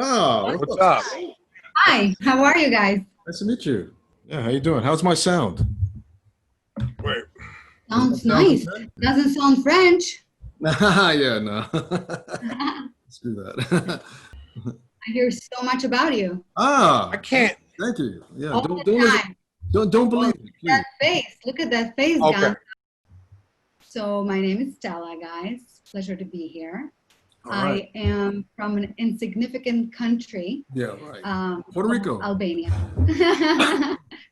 Oh, What's up? Hi, how are you guys? nice to meet you. Yeah, how you doing? How's my sound? Wait. Sounds Sound nice. okay? Doesn't sound French. Yeah, no. I Let's do that. hear so much about you I Ah, can't. thank you. Yeah, all don't the don't time. don't Well, believe look me, at that please. face. Look at that face, Okay. guys. So my name is Stella, guys. Pleasure to be here. All right. I am from an insignificant country, Yeah, right. Puerto called Rico. Albania.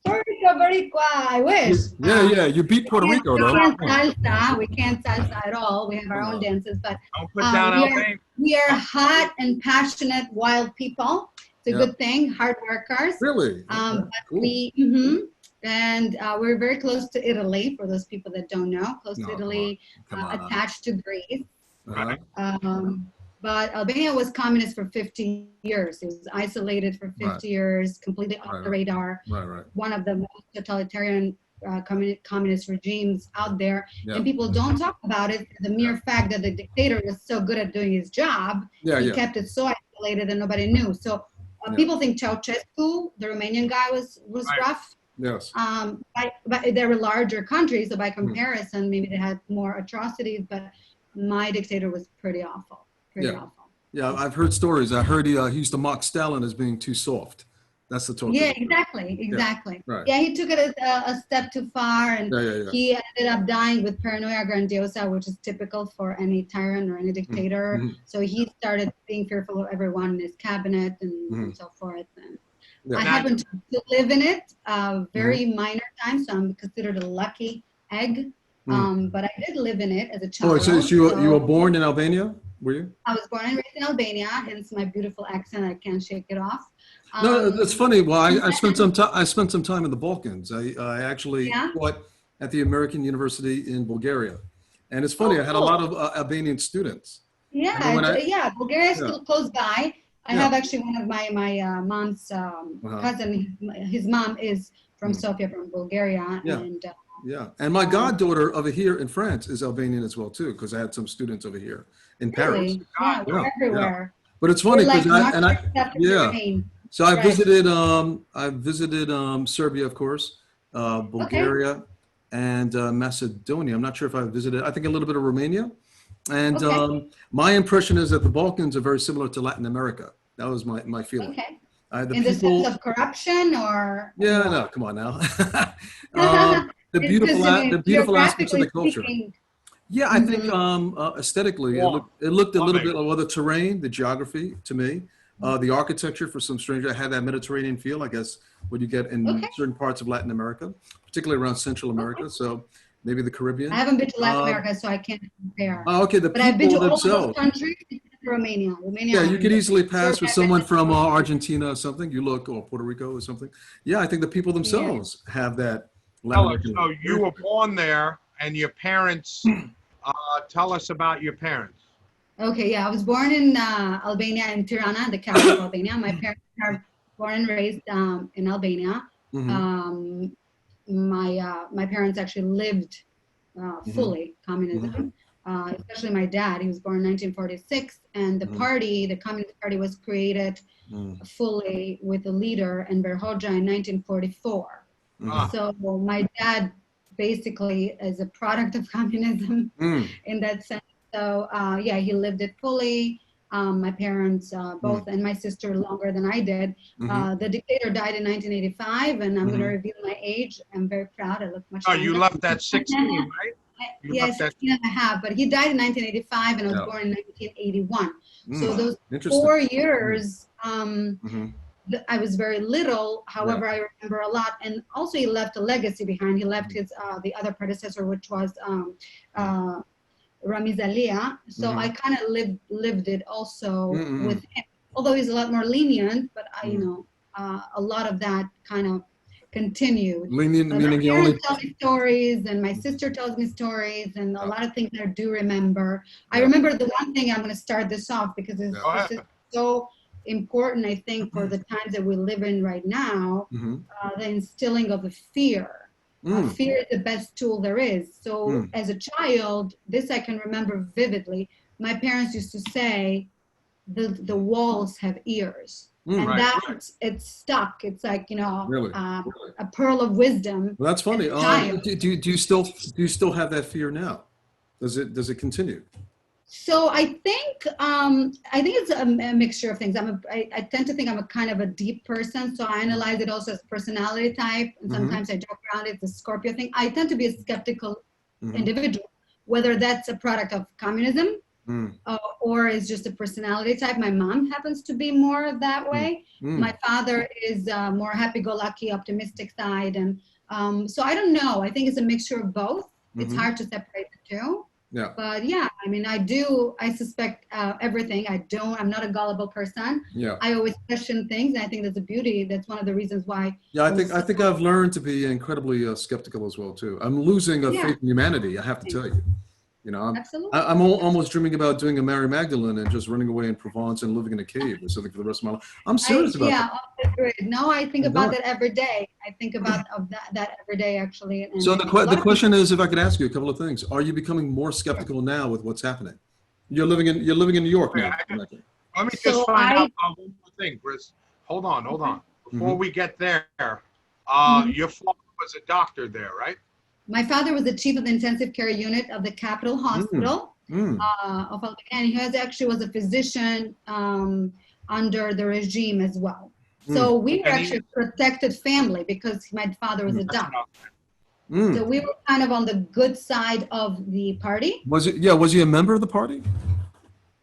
Puerto Rico, Boricua, I wish. Yeah. You beat Puerto Rico, We though. can't salsa. We can't salsa at all. We have our own dances, but Don't put down we Albania. we are hot and passionate, wild people. It's a Yeah. good thing, hard workers. Really? But Okay, cool. and we're very close to Italy. For those people that don't know, close No, to come on. Italy, Come on. attached to Greece. Uh-huh. But Albania was communist for 50 years. It was isolated for 50 Right. years, completely off Right, the radar. Right. One of the most totalitarian communist regimes out there. Yeah. And people don't talk about it. The mere fact that the dictator was so good at doing his job, he kept it so isolated that nobody knew. So people think Ceausescu, the Romanian guy, was rough. Yes. But there were larger countries, so by comparison, maybe they had more atrocities. But my dictator was pretty awful. Pretty awful. Yeah, I've heard stories. I heard he used to mock Stalin as being too soft. That's the talk. Yeah, exactly. Yeah, right. Yeah, he took it a step too far, and he ended up dying with paranoia grandiosa, which is typical for any tyrant or any dictator. So he started being fearful of everyone in his cabinet and so forth. And I happen to live in it, very minor time, so I'm considered a lucky egg. But I did live in it as a child. Oh, so you were born in Albania, were you? I was born and raised in Albania, hence my beautiful accent. I can't shake it off. No, that's funny. Well, I spent some time. I spent some time in the Balkans. I actually taught at the American University in Bulgaria, and it's funny. I had a lot of Albanian students. Bulgaria is still close by. I have actually one of my mom's cousin. His mom is from Sofia, from Bulgaria, and my goddaughter over here in France is Albanian as well too, because I had some students over here in Paris. Yeah, we're everywhere. But it's funny because So I visited Serbia, of course, Bulgaria, and Macedonia. I'm not sure if I visited. I think a little bit of Romania, and my impression is that the Balkans are very similar to Latin America. That was my feeling. Okay. In the sense of corruption, or no, come on now. The beautiful aspects of the culture. Yeah, I think aesthetically, it looked a little bit like the terrain, the geography to me. The architecture, for some strange, I had that Mediterranean feel, I guess, what you get in certain parts of Latin America, particularly around Central America. So maybe the Caribbean. I haven't been to Latin America, so I can't compare. Okay, but I've been to all those countries. Romania. Yeah, you could easily pass with someone from Argentina or something. You look, or Puerto Rico or something. Yeah, I think the people themselves have that. So you were born there, and your parents. Tell us about your parents. Okay, I was born in Albania, in Tirana, the capital of Albania. My parents are born and raised in Albania. My parents actually lived fully communism, especially my dad. He was born in 1946, and the Communist Party was created fully with the leader Enver Hoxha in 1944. So my dad basically is a product of communism in that sense. So he lived it fully. My parents both, and my sister longer than I did. The dictator died in 1985, and I'm going to reveal my age. I'm very proud. I look much younger. You left at 16, right? Yes, 16 and a half. But he died in 1985, and I was born in 1981. So those 4 years, I was very little. However, I remember a lot. And also he left a legacy behind. He left his the other predecessor, which was Ramiz Alia. So I kind of lived it also with him. Although he's a lot more lenient, but a lot of that kind of continued. Lenient meaning you only tell me stories, and my sister tells me stories, and a lot of things I do remember. I remember the one thing. I'm going to start this off because this is so important, I think, for the times that we live in right now. The instilling of the fear. Fear is the best tool there is. So as a child, this I can remember vividly. My parents used to say, the walls have ears. And Right. that it's stuck. It's like, you know, Really? a pearl of wisdom. Well, that's funny. as a child. Do you still have that fear now? Does it continue? So I think it's a mixture of things. I tend to think I'm a kind of a deep person, so I analyze it also as personality type, and sometimes I joke around it's a Scorpio thing. I tend to be a skeptical individual, whether that's a product of communism or is just a personality type. My mom happens to be more that way. My father is more happy-go-lucky, optimistic side, and so I don't know. I think it's a mixture of both. It's hard to separate the two. Yeah. But yeah, I mean, I suspect everything. I'm not a gullible person. Yeah. I always question things. And I think that's a beauty. That's one of the reasons why. Yeah, I think I've learned to be incredibly skeptical as well too. I'm losing faith in humanity. I have to tell you. You know, I'm almost dreaming about doing a Mary Magdalene and just running away in Provence and living in a cave or something for the rest of my life. I'm serious about that. Yeah, no, I think about that every day. I think about that every day, actually. And so the question is, if I could ask you a couple of things, are you becoming more skeptical now with what's happening? You're living in New York now. Let me just find out one more thing, Chris. Hold on. Before we get there, your father was a doctor there, right? My father was the chief of the intensive care unit of the Capital Hospital of Albania, and he was a physician under the regime as well. So we were actually a protected family because my father was a doctor. So we were kind of on the good side of the party. Was he a member of the party?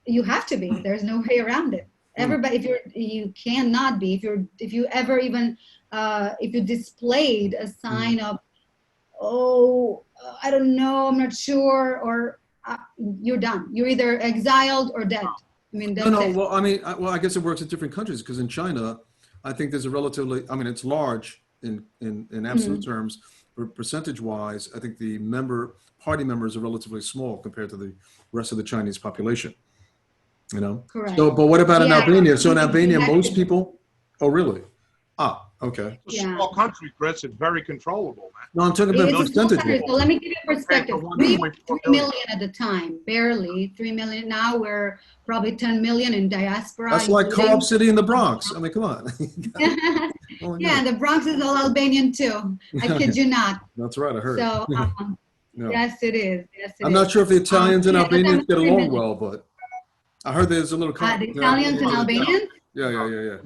You have to be. There's no way around it. Everybody, you cannot be. If you ever even if you displayed a sign of, I don't know, I'm not sure, or you're done. You're either exiled or dead. I mean, that's it. Well, I mean, I guess it works in different countries because in China, I think there's a relatively, I mean, it's large in absolute terms, but percentage-wise, I think the party members are relatively small compared to the rest of the Chinese population. You know. Correct. So, but what about in Albania? So in Albania, most people. Oh, really? Okay. It's a small country, Chris. It's very controllable, man. No, I'm talking about percentage. So let me give you a perspective. 3 million at the time, barely 3 million. Now we're probably 10 million in diaspora. That's like Co-op City in the Bronx. I mean, come on. Yeah, the Bronx is all Albanian too. I kid you not. That's right, I heard. So yes, it is. I'm not sure if the Italians and Albanians get along well, but I heard there's a little. The Italians and Albanians? Yeah.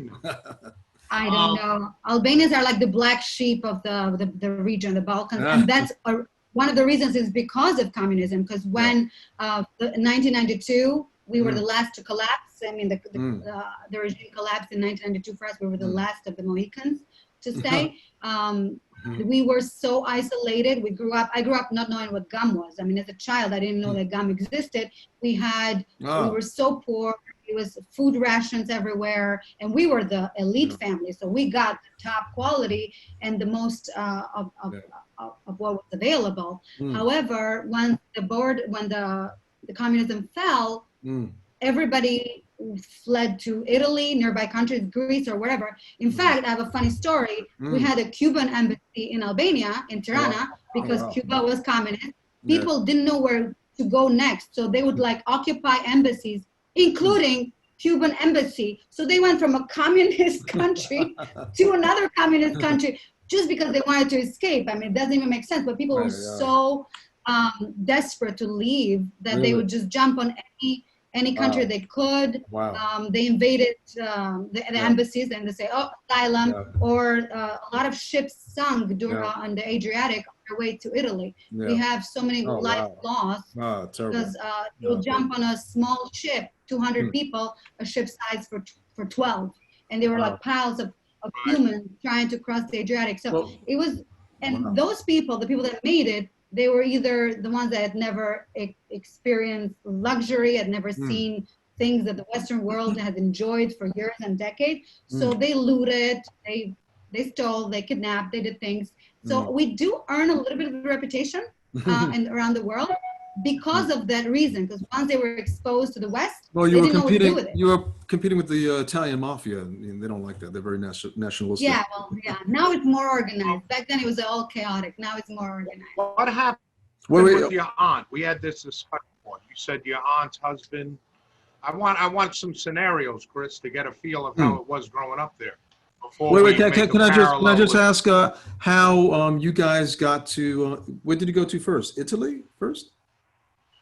I don't know. Albanians are like the black sheep of the region, the Balkans, and that's one of the reasons is because of communism. Because when in 1992 we were the last to collapse. I mean, the regime collapsed in 1992 for us. We were the last of the Mohicans to stay. We were so isolated. I grew up not knowing what gum was. I mean, as a child, I didn't know that gum existed. We were so poor. It was food rations everywhere, and we were the elite family, so we got the top quality and the most of what was available. However, when the communism fell, everybody fled to Italy, nearby countries, Greece, or wherever. In fact, I have a funny story. We had a Cuban embassy in Albania, in Tirana, because Cuba was communist. People didn't know where to go next, so they would like occupy embassies, including Cuban embassy. So they went from a communist country to another communist country just because they wanted to escape. I mean, it doesn't even make sense, but people were so desperate to leave that they would just jump on any country they could. They invaded the embassies and they say, asylum, or a lot of ships sunk on the Adriatic on their way to Italy. We have so many lives lost because you'll jump on a small ship, 200 people, a ship size for 12. And they were like piles of humans trying to cross the Adriatic. So it was, and those people, the people that made it, they were either the ones that had never experienced luxury, had never seen things that the Western world had enjoyed for years and decades. So they looted, they stole, they kidnapped, they did things. So we do earn a little bit of a reputation and around the world because of that reason. Because once they were exposed to the West, they didn't know what to do with it. You were competing with the Italian mafia, and they don't like that. They're very nationalistic. Yeah, now it's more organized. Back then it was all chaotic. Now it's more organized. What happened with your aunt? We had this discussion. You said your aunt's husband I want some scenarios, Chris, to get a feel of how it was growing up there. Wait, can I just ask how you guys got to, where did you go to first? Italy first?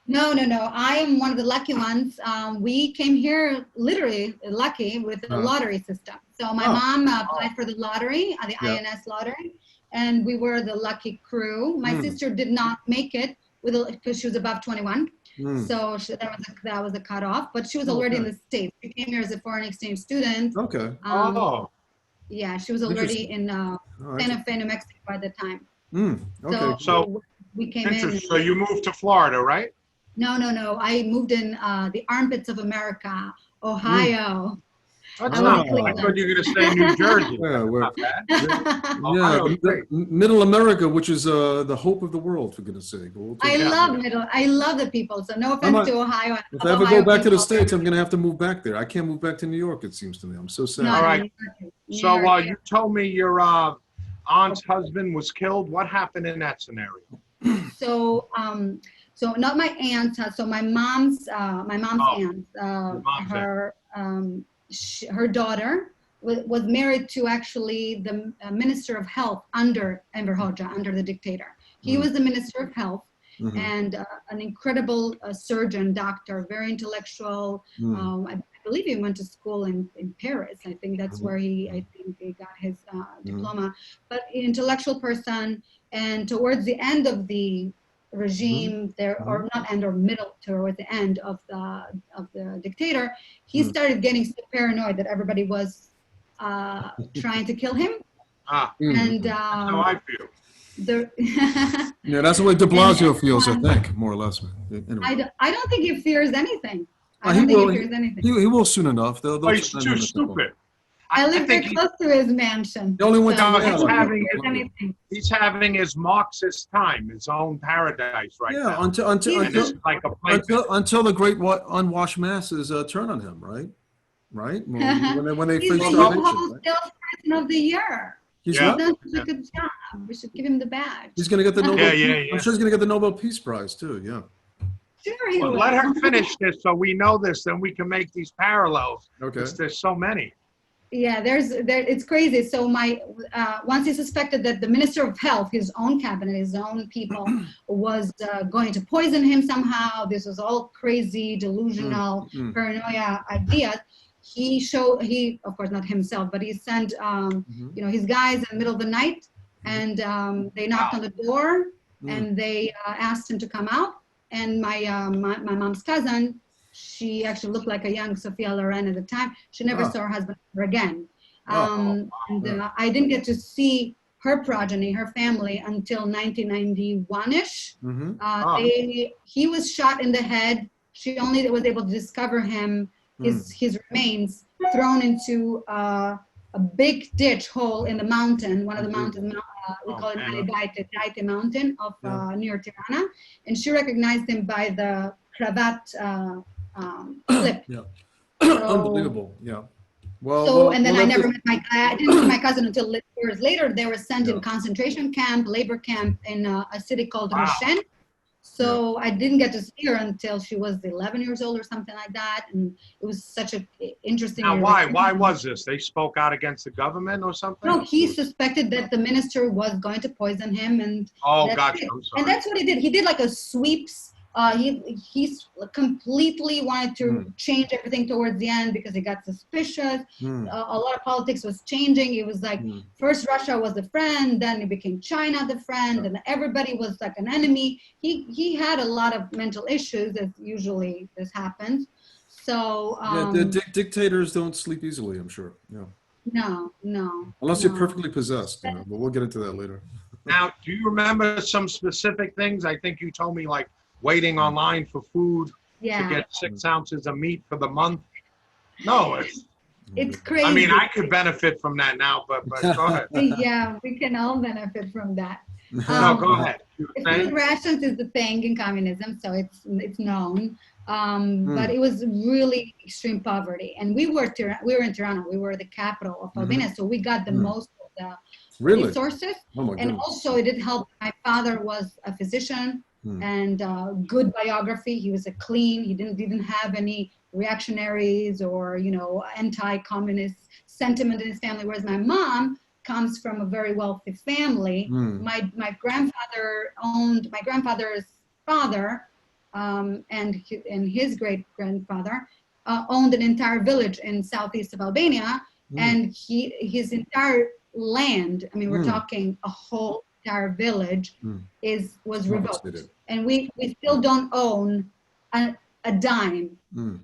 No. I am one of the lucky ones. We came here literally lucky with the lottery system. So my mom applied for the lottery, the INS lottery, and we were the lucky crew. My sister did not make it because she was above 21. So that was a cutoff, but she was already in the States. She came here as a foreign exchange student. Okay. Yeah, she was already in Santa Fe, New Mexico at the time. Okay. So we came in. So you moved to Florida, right? No. I moved in the armpits of America, Ohio. I thought you were going to say New Jersey. Middle America, which is the hope of the world, for goodness sake. I love the people. So no offense to Ohio. If I ever go back to the States, I'm going to have to move back there. I can't move back to New York, it seems to me. I'm so sad. All right. So you told me your aunt's husband was killed. What happened in that scenario? So not my aunt. So my mom's aunt. Her daughter was married to actually the Minister of Health under Enver Hoxha, under the dictator. He was the Minister of Health and an incredible surgeon, doctor, very intellectual. I believe he went to school in Paris. I think that's where he got his diploma. But an intellectual person, and towards the end of the regime or not end or middle towards the end of the dictator, he started getting so paranoid that everybody was trying to kill him. And that's how I feel. Yeah, that's the way de Blasio feels, I think, more or less. Anyway. I don't think he fears anything. I don't think he fears anything. He will soon enough. He's too stupid. I live very close to his mansion. The only one he's having his Marxist time, his own paradise right now. Until the great unwashed masses turn on him, right? When they face the whole salesperson of the year. He's done such a good job. We should give him the badge. He's going to get the Nobel. I'm sure he's going to get the Nobel Peace Prize too. Yeah. Sure, he will. Let her finish this so we know this, then we can make these parallels. Okay. There's so many. Yeah, it's crazy. So once he suspected that the Minister of Health, his own cabinet, his own people, was going to poison him somehow, this was all crazy, delusional, paranoia ideas. He, of course not himself, but he sent his guys in the middle of the night, and they knocked on the door, and they asked him to come out. And my mom's cousin, she actually looked like a young Sophia Loren at the time. She never saw her husband ever again. I didn't get to see her progeny, her family, until 1991-ish. He was shot in the head. She only was able to discover him, his remains, thrown into a big ditch hole in the mountain, one of the mountains, we call it Daite mountain of near Tirana. And she recognized him by the cravat clip. Unbelievable. Yeah. And then I didn't meet my cousin until years later. They were sent in concentration camp, labor camp in a city called Roshen. So I didn't get to see her until she was 11 years old or something like that. And it was such an interesting. Now, why was this? They spoke out against the government or something? No, he suspected that the minister was going to poison him. And gotcha. And that's what he did. He did like a sweeps. He completely wanted to change everything towards the end because he got suspicious. A lot of politics was changing. It was like first Russia was the friend, then it became China the friend, and everybody was like an enemy. He had a lot of mental issues, as usually this happens. So the dictators don't sleep easily, I'm sure. No. Unless you're perfectly possessed, but we'll get into that later. Now, do you remember some specific things? I think you told me like waiting online for food to get 6 ounces of meat for the month. No, it's crazy. I mean, I could benefit from that now, but go ahead. Yeah, we can all benefit from that. No, go ahead. Food rations is the thing in communism, so it's known. But it was really extreme poverty, and we were in Tirana. We were the capital of Albania, so we got the most of the resources. Oh my goodness. And also, it did help. My father was a physician. and good biography. He was a clean. He didn't have any reactionaries or anti-communist sentiment in his family. Whereas my mom comes from a very wealthy family. My grandfather owned my grandfather's father, and his great grandfather owned an entire village in southeast of Albania, and his entire land. I mean, we're talking a whole entire village was revoked, and we still don't own a dime,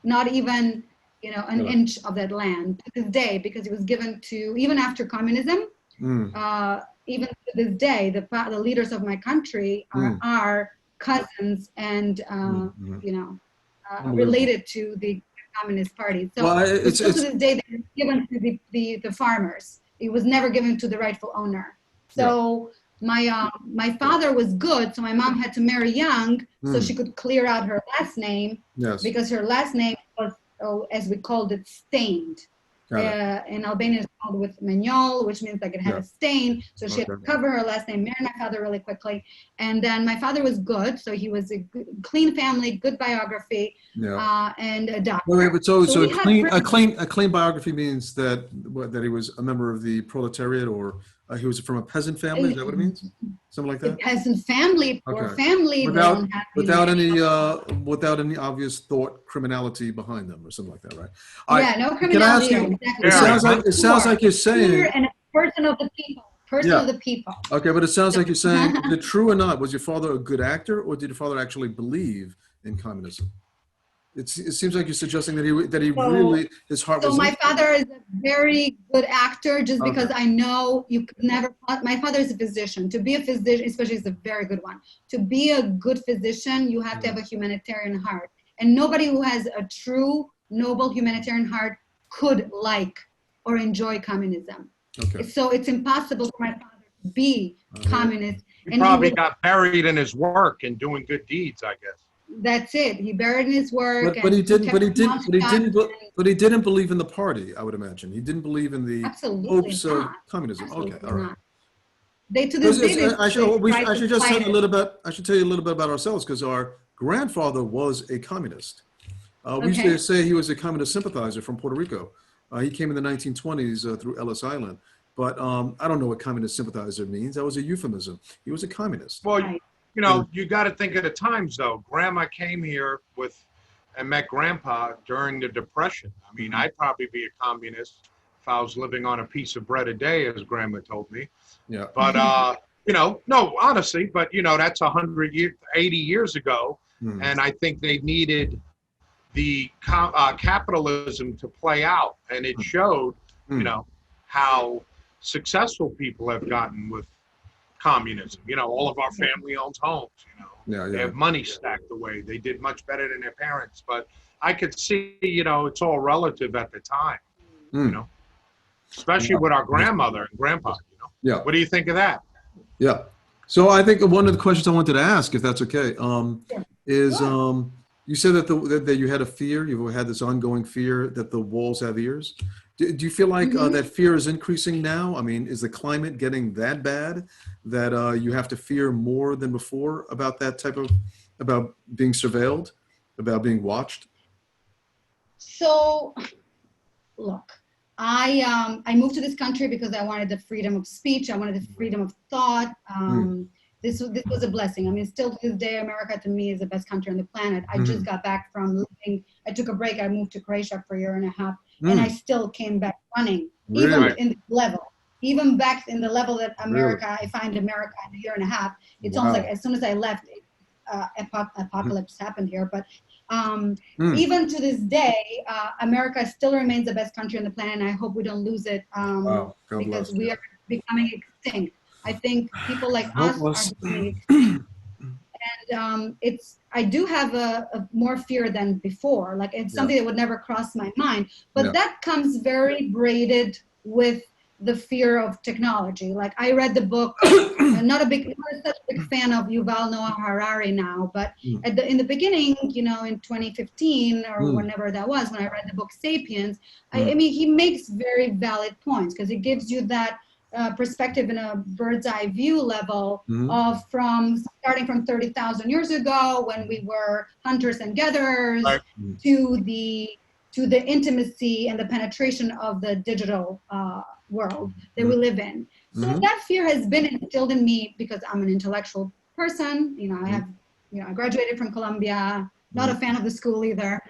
not even an inch of that land to this day, because it was given to, even after communism, even to this day, the leaders of my country are cousins and related to the Communist Party. So it's to this day that it's given to the farmers. It was never given to the rightful owner. So my father was good, so my mom had to marry young so she could clear out her last name, because her last name was, as we called it, stained. In Albania it's called with Manuel, which means like it had a stain, so she had to cover her last name, marry my father really quickly. And then my father was good, so he was a clean family, good biography, and a doctor. Wait, but so a clean biography means that he was a member of the proletariat, or he was from a peasant family. Is that what it means? Something like that. A peasant family, or family without any obvious thought criminality behind them, or something like that, right? No criminality. Exactly. It sounds like you're saying. And a person of the people. Of the people. Okay, but it sounds like you're saying, the true or not, was your father a good actor, or did your father actually believe in communism? It seems like you're suggesting that he really, his heart was. So my father is a very good actor, just because I know you could never. My father is a physician. To be a physician, especially, is a very good one. To be a good physician, you have to have a humanitarian heart, and nobody who has a true noble humanitarian heart could like or enjoy communism. So it's impossible for my father to be communist. He probably got buried in his work and doing good deeds, I guess. That's it. He buried in his work. But he didn't believe in the party, I would imagine. He didn't believe in the hopes of communism. Absolutely all right. Not. They to this day. I should tell you a little bit about ourselves, because our grandfather was a communist. We used to say he was a communist sympathizer from Puerto Rico. He came in the 1920s through Ellis Island. But I don't know what communist sympathizer means. That was a euphemism. He was a communist. Well, you got to think of the times, though. Grandma came here and met Grandpa during the Depression. I mean, I'd probably be a communist if I was living on a piece of bread a day, as Grandma told me. Yeah. But, no, honestly, but, that's 80 years ago. And I think they needed the capitalism to play out. And it showed, how successful people have gotten with communism. All of our family owns homes, they have money stacked away. They did much better than their parents, but I could see, it's all relative at the time, especially with our grandmother and grandpa, Yeah. What do you think of that? Yeah. So I think one of the questions I wanted to ask, if that's okay, is you said that you had a fear, you had this ongoing fear that the walls have ears. Do you feel like that fear is increasing now? I mean, is the climate getting that bad that you have to fear more than before about that about being surveilled, about being watched? So, look, I moved to this country because I wanted the freedom of speech. I wanted the freedom of thought. This was a blessing. I mean, still to this day, America to me is the best country on the planet. I just got back from living. I took a break. I moved to Croatia for a year and a half. And I still came back running, even in the level, even back in the level that America, I find America in a year and a half. It's almost like as soon as I left, apocalypse happened here. But even to this day, America still remains the best country on the planet. And I hope we don't lose it because we are becoming extinct. I think people like us are becoming extinct. And I do have a more fear than before. Like it's something that would never cross my mind. But that comes very braided with the fear of technology. Like I read the book. Not such a big fan of Yuval Noah Harari now, but in the beginning, in 2015 or whenever that was, when I read the book *Sapiens*, I mean he makes very valid points because it gives you that perspective in a bird's eye view level of starting from 30,000 years ago when we were hunters and gatherers to the intimacy and the penetration of the digital world that we live in. So that fear has been instilled in me because I'm an intellectual person. You know, I graduated from Columbia, not a fan of the school either.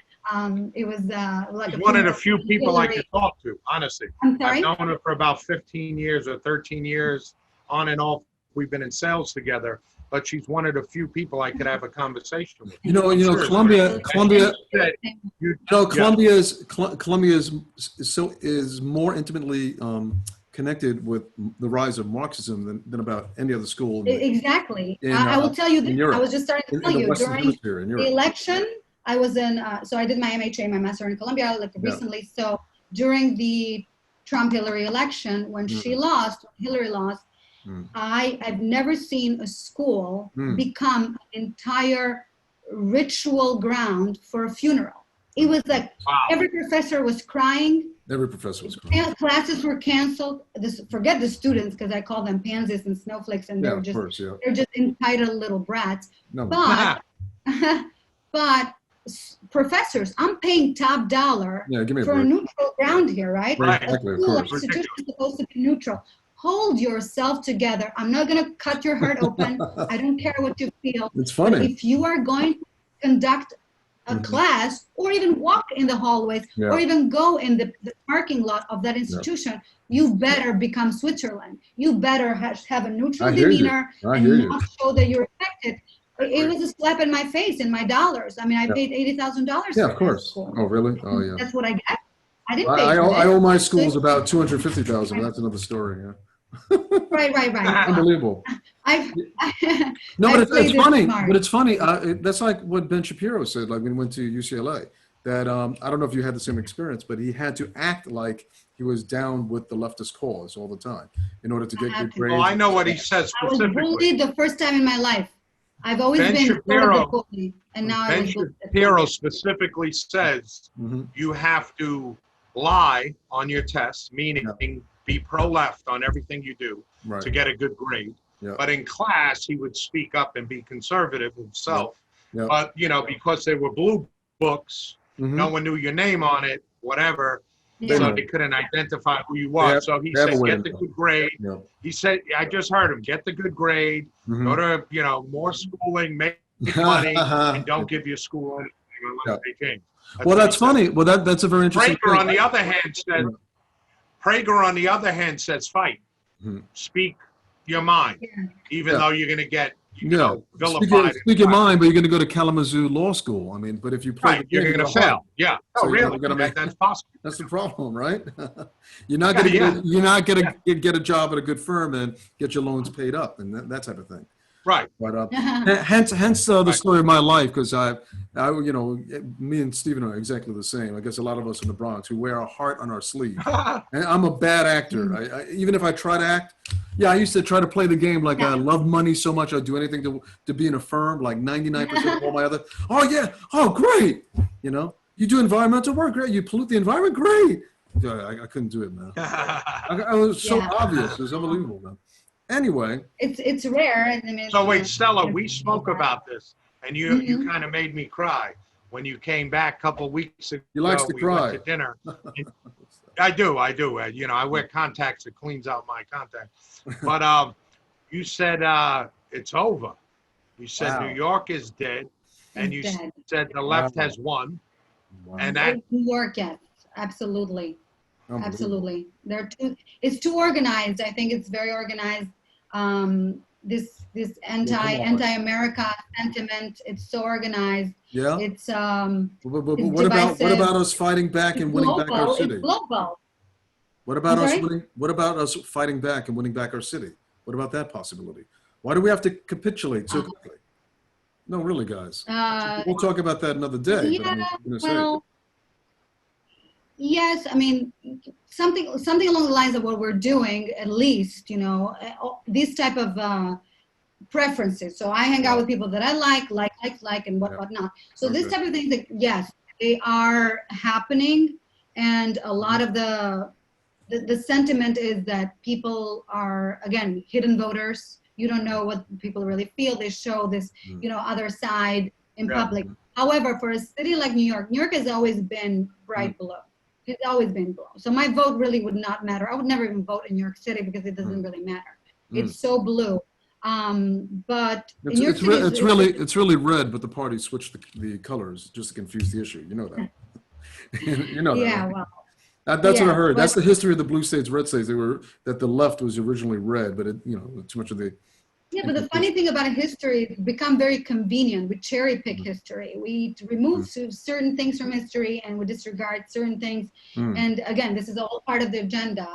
It was like one of the few people I could talk to, honestly. I'm sorry? I've known her for about 15 years or 13 years, on and off. We've been in sales together, but she's one of the few people I could have a conversation with. Columbia is more intimately connected with the rise of Marxism than about any other school. Exactly. I will tell you this. I was just starting to tell you during the election. I was in, so I did my MHA, my master in Columbia, like recently. So during the Trump-Hillary election, when Hillary lost, I've never seen a school become an entire ritual ground for a funeral. It was like every professor was crying. Every professor was crying. Classes were canceled. Forget the students, because I call them pansies and snowflakes, and they're just entitled little brats. No. But professors, I'm paying top dollar for a neutral ground here, right? Exactly, a school institution is supposed to be neutral. Hold yourself together. I'm not going to cut your heart open. I don't care what you feel. It's funny. But if you are going to conduct a class, or even walk in the hallways, or even go in the parking lot of that institution, you better become Switzerland. You better have a neutral demeanor and not show that you're affected. It was a slap in my face in my dollars. I mean, I paid $80,000. Yeah, of course. Oh, really? Oh, yeah. That's what I get. I didn't pay I owe my schools about $250,000. That's another story. Yeah. Right. Unbelievable. No, but it's funny. But it's funny. That's like what Ben Shapiro said. Like when he went to UCLA. That I don't know if you had the same experience, but he had to act like he was down with the leftist cause all the time in order to get good grades. Oh, I know what he says specifically. I was bullied the first time in my life. I've always been bullied, and now Ben Shapiro specifically says you have to lie on your tests, meaning be pro-left on everything you do to get a good grade. But in class, he would speak up and be conservative himself. But, you know, because they were blue books, no one knew your name on it, whatever. So they couldn't identify who you are. So he said, get the good grade. He said, I just heard him, get the good grade, go to, you know, more schooling, make money, and don't give your school anything unless they change. Well, that's funny. Well, that's a very interesting thing. On the other hand, said, Prager, on the other hand, says fight. Speak your mind, even though you're going to get vilified. Speak your mind, but you're going to go to Kalamazoo Law School. I mean, but if you play, you're going to fail. Yeah. So really? That's possible. That's the problem, right? You're not going to you're not going to get a job at a good firm and get your loans paid up and that type of thing. Right. But hence the story of my life, because I, you know, me and Stephen are exactly the same. I guess a lot of us in the Bronx who wear our heart on our sleeve. And I'm a bad actor. I even if I try to act, I used to try to play the game like I love money so much I'd do anything to be in a firm. Like 99% of all my other. Oh great. You know, you do environmental work, great. You pollute the environment, great. I couldn't do it, man. I was so obvious. It was unbelievable, man. Anyway, it's rare. I mean, so wait, Stella, we spoke about this, and you kind of made me cry when you came back a couple weeks ago. He likes to cry. Went to dinner. I do. You know, I wear contacts. It cleans out my contacts. But you said it's over. You said New York is dead, and you said the left has won. And that New York, yes, absolutely. Absolutely. It's too organized. I think it's very organized. This anti-America sentiment, it's so organized. Yeah. It's what about us fighting back and winning back our city? It's global. What about us fighting back and winning back our city? What about that possibility? Why do we have to capitulate so quickly? No, really, guys. We'll talk about that another day. Yeah, yes, I mean, something along the lines of what we're doing, at least, you know, these type of preferences. So I hang out with people that I like, and whatnot. So this type of things, yes, they are happening, and a lot of the the sentiment is that people are, again, hidden voters. You don't know what people really feel. They show this, other side in public. However, for a city like New York has always been bright blue. It's always been blue. So my vote really would not matter. I would never even vote in New York City because it doesn't really matter. It's so blue. But it's really red, but the party switched the colors just to confuse the issue. You know that. You know that. Yeah, right? well. That's what I heard. That's the history of the blue states, red states. That the left was originally red, but too much of the. Yeah, but the funny thing about history, it's become very convenient. We cherry pick history. We remove certain things from history and we disregard certain things. And again, this is all part of the agenda.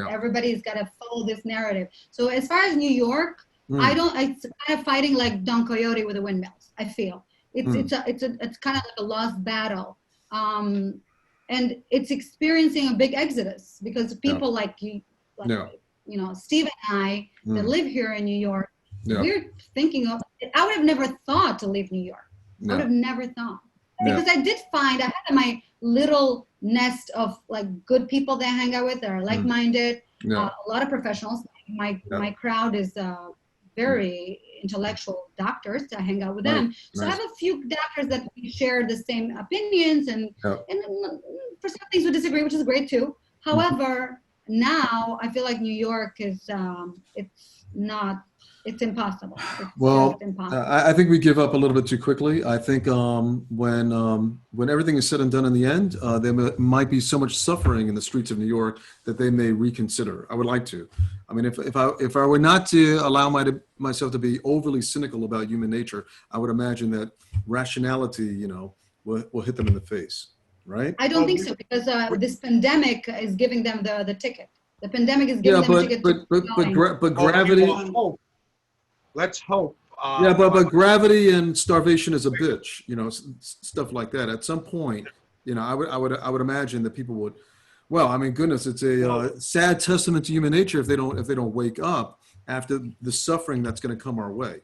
Everybody's got to follow this narrative. So as far as New York, it's kind of fighting like Don Quixote with the windmills. I feel it's kind of like a lost battle. And it's experiencing a big exodus because people like Steve and I that live here in New York, we're thinking of, I would have never thought to leave New York. I would have never thought. Because I did find, I had my little nest of like good people that I hang out with that are like-minded, a lot of professionals. My crowd is very intellectual doctors. I hang out with them. So I have a few doctors that share the same opinions and for some things we disagree, which is great too. However, now I feel like New York is, it's impossible. Impossible. I think we give up a little bit too quickly. I think when everything is said and done in the end, there might be so much suffering in the streets of New York that they may reconsider. I would like to. I mean, if I were not to allow myself to be overly cynical about human nature, I would imagine that rationality, will hit them in the face, right? I don't think so because this pandemic is giving them the ticket. The pandemic is giving them a ticket. But gravity. Let's hope. But gravity and starvation is a bitch. Stuff like that. At some point, I would imagine that people would. Well, I mean, goodness, it's a sad testament to human nature if they don't wake up after the suffering that's going to come our way,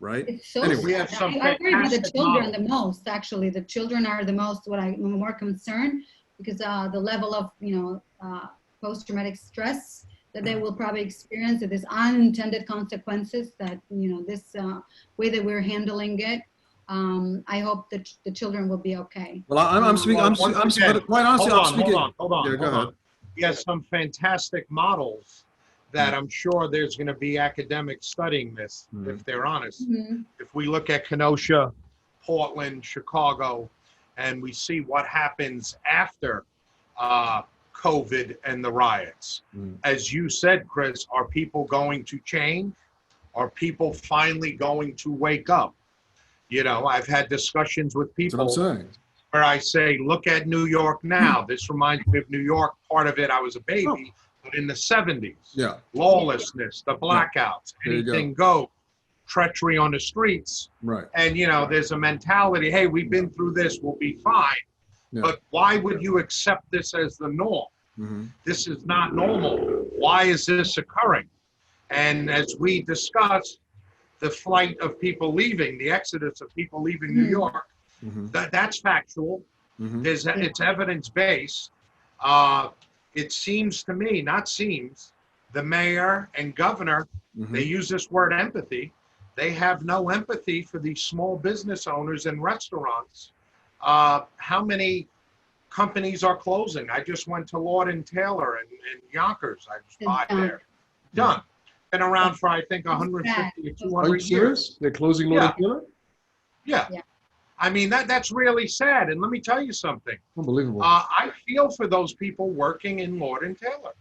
right? It's so anyway. We have some I worry about the children the most. Actually, the children are the most. What I'm more concerned because the level of post-traumatic stress that they will probably experience, this unintended consequences that this way that we're handling it. I hope that the children will be okay. Well, I'm speaking. I'm quite honestly. Hold on. Go ahead. He has some fantastic models that I'm sure there's going to be academics studying this, if they're honest. If we look at Kenosha, Portland, Chicago, and we see what happens after COVID and the riots. As you said, Chris, are people going to change? Are people finally going to wake up? I've had discussions with people where I say, look at New York now. This reminds me of New York. Part of it, I was a baby, but in the 70s. Lawlessness, the blackouts, anything goes, treachery on the streets. Right. And, there's a mentality, hey, we've been through this, we'll be fine. But why would you accept this as the norm? This is not normal. Why is this occurring? And as we discussed, the flight of people leaving, the exodus of people leaving New York, that's factual. It's evidence-based. It seems to me, the mayor and governor, they use this word empathy. They have no empathy for these small business owners and restaurants. How many companies are closing? I just went to Lord & Taylor in Yonkers. I was by there. Done. Been around for, I think, 150 or 200 years. They're closing Lord & Taylor? Yeah. I mean, that's really sad. And let me tell you something. Unbelievable. I feel for those people working in Lord & Taylor.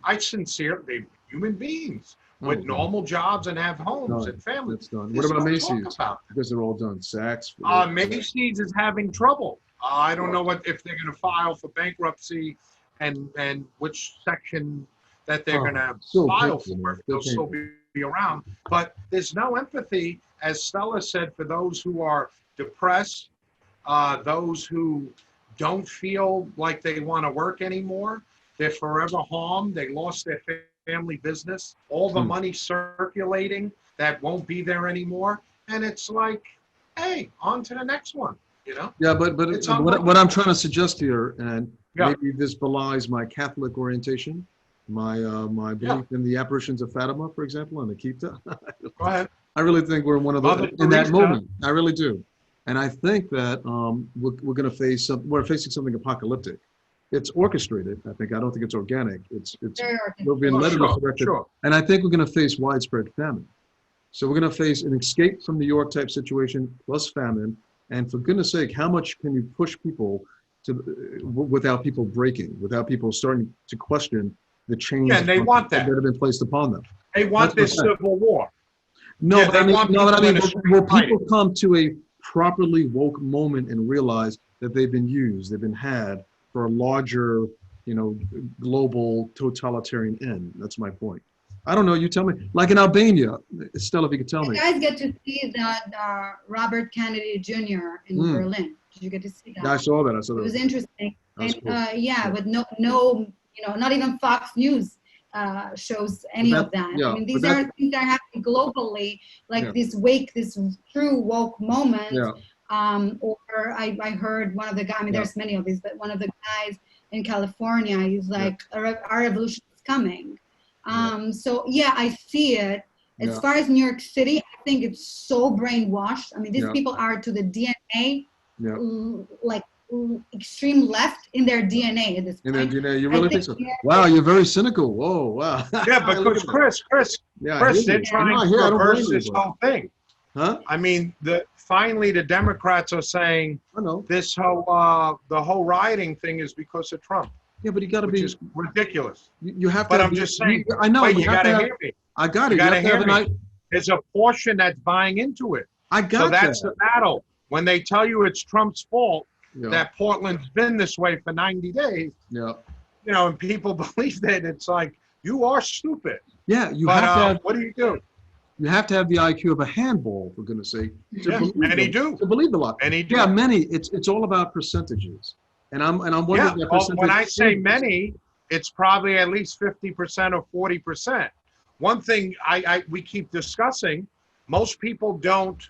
I sincerely, human beings with normal jobs and have homes and families. What about Macy's? Because they're all done. Saks. Macy's is having trouble. I don't know if they're going to file for bankruptcy and which section that they're going to file for. They'll still be around. But there's no empathy, as Stella said, for those who are depressed, those who don't feel like they want to work anymore. They're forever harmed. They lost their family business. All the money circulating that won't be there anymore. And it's like, hey, on to the next one. Yeah, but what I'm trying to suggest here, and Yeah. Maybe this belies my Catholic orientation, my belief in the apparitions of Fatima, for example, and Akita. Go ahead. I really think we're in one of Mother the, in that Teresa. moment. I really do. And I think that we're going to face we're facing something apocalyptic. It's orchestrated. I don't think it's organic. We're being led in this direction. Sure. And I think we're going to face widespread famine. So we're going to face an escape from New York type situation plus famine. And for goodness sake, how much can you push people to without people breaking, without people starting to question the change Yeah, and they want that. that have been placed upon them? They want this civil war. No, Yeah, but they I mean, want no, but I people mean, in a street will people fighting. come to a properly woke moment and realize that they've been used, they've been had for a larger, global totalitarian end? That's my point. I don't know. You tell me. Like in Albania, Stella, if you could tell me. You guys get to see that Robert Kennedy Jr. in Berlin. Did you get to see that? I saw that. It was interesting. And cool. But no, not even Fox News shows any of that. Yeah, I mean, these are things that are happening globally, like this true woke moment. Yeah. Or I heard one of the guys, I mean, there's many of these, but one of the guys in California, he's like, our revolution is coming. So yeah, I see it. As far as New York City, I think it's so brainwashed. I mean, these people are to the DNA, like extreme left in their DNA at this point. In their DNA, you really think so? Wow, you're very cynical. Whoa, wow. Yeah, but Chris, they're trying to reverse this whole thing. Huh? I mean, finally the Democrats are saying this whole the whole rioting thing is because of Trump. Yeah, but you got to be. Which is ridiculous. You have to. But I'm just saying. I know. Wait, you got to hear me. I got it. You got to hear me. There's a portion that's buying into it. I got So that's the battle. When they tell you it's Trump's fault that Portland's been this way for 90 days. Yeah. And people believe that, it's like, you are stupid. Yeah, you have to have. What do? You have to have the IQ of a handball, for goodness sake. To believe the lie. Many do. Yeah, many. It's all about percentages. And I'm wondering that percentage. When I say many, it's probably at least 50% or 40%. One thing we keep discussing, most people don't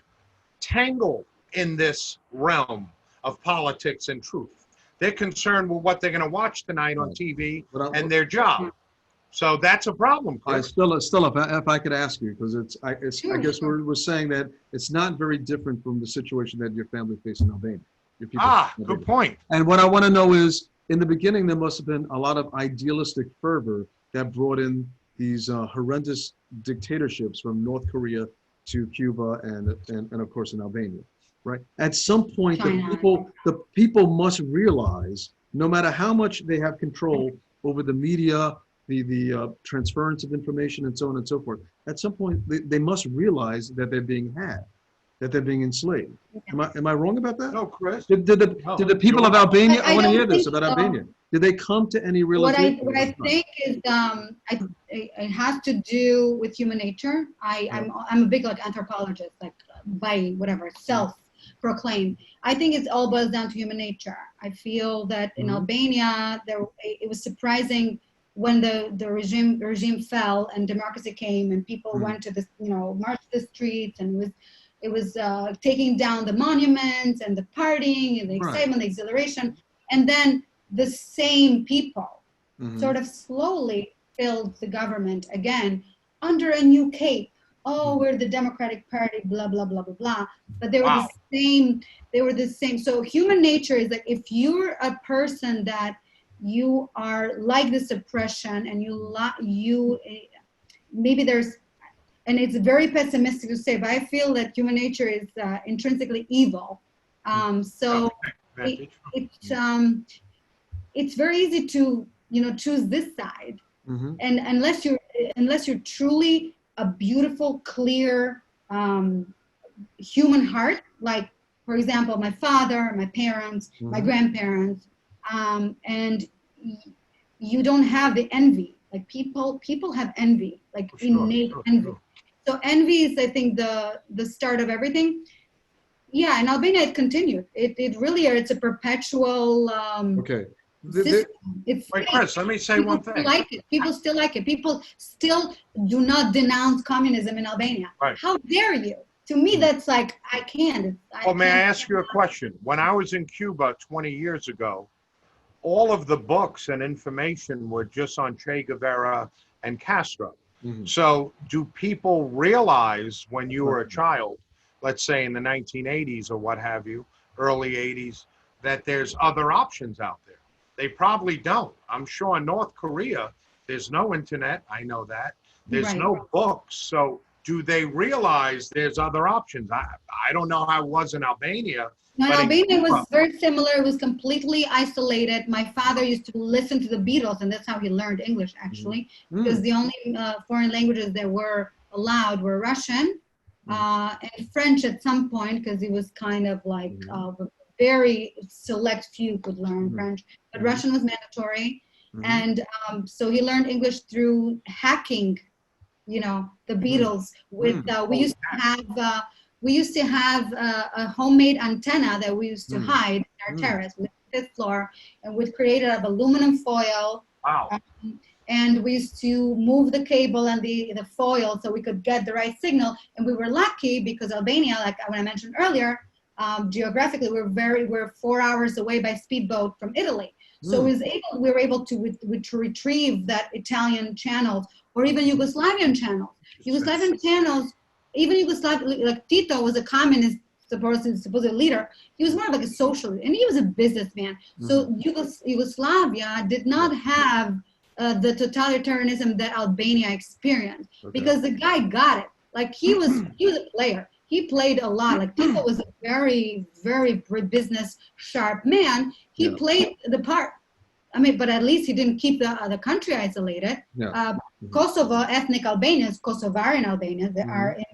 tangle in this realm of politics and truth. They're concerned with what they're going to watch tonight on TV and their job. So that's a problem, Chris. Still, if I could ask you, because I guess we're saying that it's not very different from the situation that your family faced in Albania. Good point. And what I want to know is, in the beginning, there must have been a lot of idealistic fervor that brought in these horrendous dictatorships from North Korea to Cuba and of course in Albania, right? At some point, the people must realize, no matter how much they have control over the media, the transference of information and so on and so forth, at some point they must realize that they're being had, that they're being enslaved. Am I wrong about that? No, Chris. Did the people of Albania, I want to hear this about Albania. Did they come to any realization? What I think is it has to do with human nature. I'm a big anthropologist, by whatever self-proclaimed. I think it all boils down to human nature. I feel that in Albania it was surprising when the regime fell and democracy came and people went to marched the streets, and it was taking down the monuments and the partying and the excitement, the exhilaration, and then the same people sort of slowly filled the government again under a new cape. Oh, we're the Democratic Party, blah, blah, blah, blah, blah. But they were the same. They were the same. So human nature is that if you're a person that you are like this oppression and you maybe there's, and it's very pessimistic to say, but I feel that human nature is intrinsically evil. So it's very easy to choose this side, and unless you're truly a beautiful, clear human heart, like for example my father, my parents, my grandparents, and you don't have the envy. Like people have envy, like innate envy. So envy is, I think, the start of everything. Yeah, in Albania it continued. It really it's a perpetual system. Wait, Chris, let me say one thing. People still like it. People still do not denounce communism in Albania. Right. How dare you? To me, that's like, I can't. May I ask you a question? When I was in Cuba 20 years ago, all of the books and information were just on Che Guevara and Castro. So do people realize when you were a child, let's say in the 1980s or what have you, early 80s, that there's other options out there? They probably don't. I'm sure in North Korea, there's no internet. I know that. There's no books. So do they realize there's other options? I don't know how it was in Albania. No, Albania was very similar. It was completely isolated. My father used to listen to the Beatles, and that's how he learned English, actually, because the only foreign languages that were allowed were Russian and French at some point, because it was kind of like a very select few could learn French, but Russian was mandatory. And so he learned English through hacking, you know, the Beatles. With we used to have a homemade antenna that we used to hide in our terrace with the 5th floor, and we created out of aluminum foil. Wow. And we used to move the cable and the foil so we could get the right signal. And we were lucky because Albania, like when I mentioned earlier, geographically we're 4 hours away by speedboat from Italy. So we were able to retrieve that Italian channels or even Yugoslavian channels. Yugoslavian channels. Even Yugoslavia, like Tito was a communist supposed leader. He was more like a socialist, and he was a businessman. So Yugoslavia did not have the totalitarianism that Albania experienced because the guy got it. Like he was a player. He played a lot. Like Tito was a very, very business sharp man. He played the part. I mean, but at least he didn't keep the country isolated. Kosovo, ethnic Albanians, Kosovarian Albanians, that are in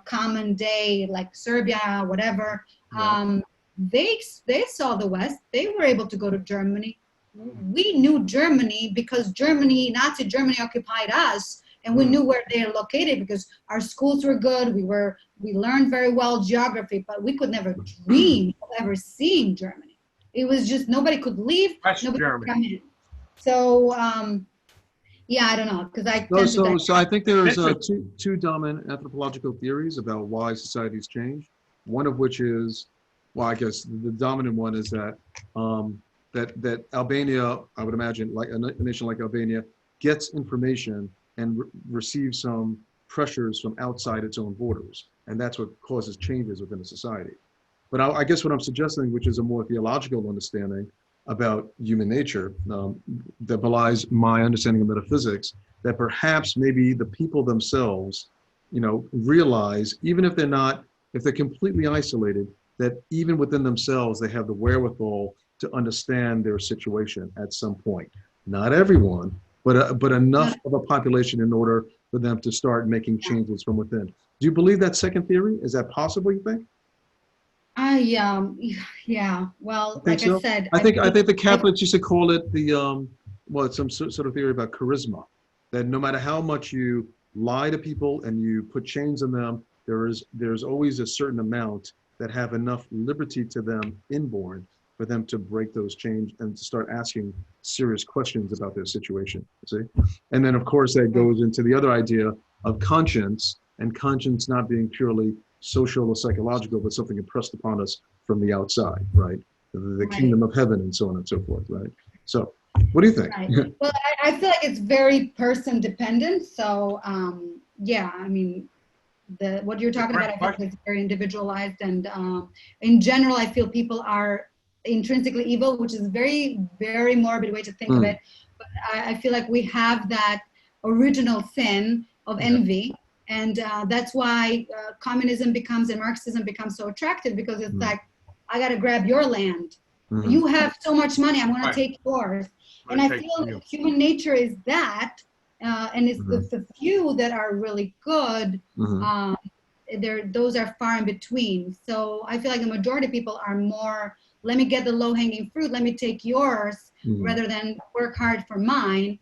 common day, like Serbia, whatever. They saw the West. They were able to go to Germany. We knew Germany because Nazi Germany occupied us, and we knew where they are located because our schools were good. We learned very well geography, but we could never dream of ever seeing Germany. It was just nobody could leave. Nobody could come in. So yeah, I don't know because So I think there's two dominant anthropological theories about why societies change. One of which is, well, I guess the dominant one is that that Albania, I would imagine, like a nation like Albania, gets information and receives some pressures from outside its own borders, and that's what causes changes within a society. But I guess what I'm suggesting, which is a more theological understanding about human nature, that belies my understanding of metaphysics, that perhaps maybe the people themselves, you know, realize, even if they're completely isolated, that even within themselves, they have the wherewithal to understand their situation at some point. Not everyone, but enough of a population in order for them to start making changes from within. Do you believe that second theory? Is that possible, you think? Yeah. Well, like I said, I think the Catholics used to call it it's some sort of theory about charisma, that no matter how much you lie to people and you put chains on them, there's always a certain amount that have enough liberty to them inborn for them to break those chains and to start asking serious questions about their situation. See, and then of course that goes into the other idea of conscience, and conscience not being purely social or psychological, but something impressed upon us from the outside, right? The kingdom of heaven and so on and so forth, right? So what do you think? Right. Well, I feel like it's very person dependent. So yeah, I mean, what you're talking about, I think is very individualized. And in general, I feel people are intrinsically evil, which is a very, very morbid way to think of it. But I feel like we have that original sin of envy. And that's why communism and Marxism becomes so attractive, because it's like, I got to grab your land. You have so much money, I'm going to take yours. And I feel human nature is that, and it's the few that are really good, those are far in between. So I feel like the majority of people are more, let me get the low-hanging fruit, let me take yours, rather than work hard for mine.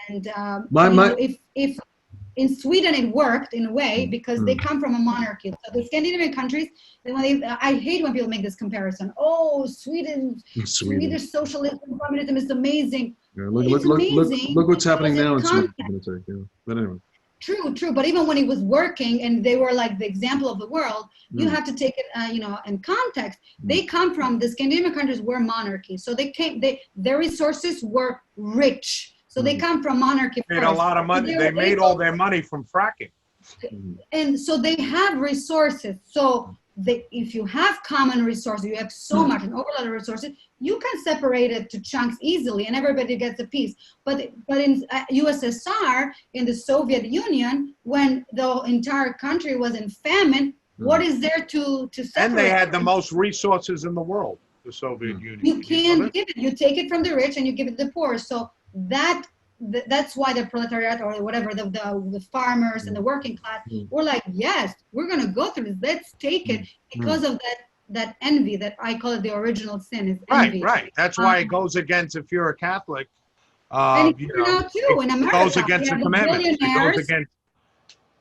If in Sweden, it worked in a way because they come from a monarchy. So the Scandinavian countries, I hate when people make this comparison. Oh, Swedish socialism, communism is amazing. Yeah, look what's happening now in Sweden. But anyway. True. But even when he was working and they were like the example of the world, you have to take it, in context. They come from, the Scandinavian countries were monarchy. So their resources were rich. So they come from monarchy first. Made a lot of money. They made all their money from fracking. And so they have resources. So if you have common resources, you have so much, an overload of resources, you can separate it to chunks easily and everybody gets a piece. But in USSR, in the Soviet Union, when the entire country was in famine, what is there to separate? And they had the most resources in the world, the Soviet Union. You can't give it. You take it from the rich and you give it to the poor. So that's why the proletariat, or whatever, the farmers and the working class were like, yes, we're going to go through this. Let's take it, because of that envy, that I call it the original sin, is envy. Right. That's why it goes against, if you're a Catholic, and too, in America, it goes against the commandments. It goes against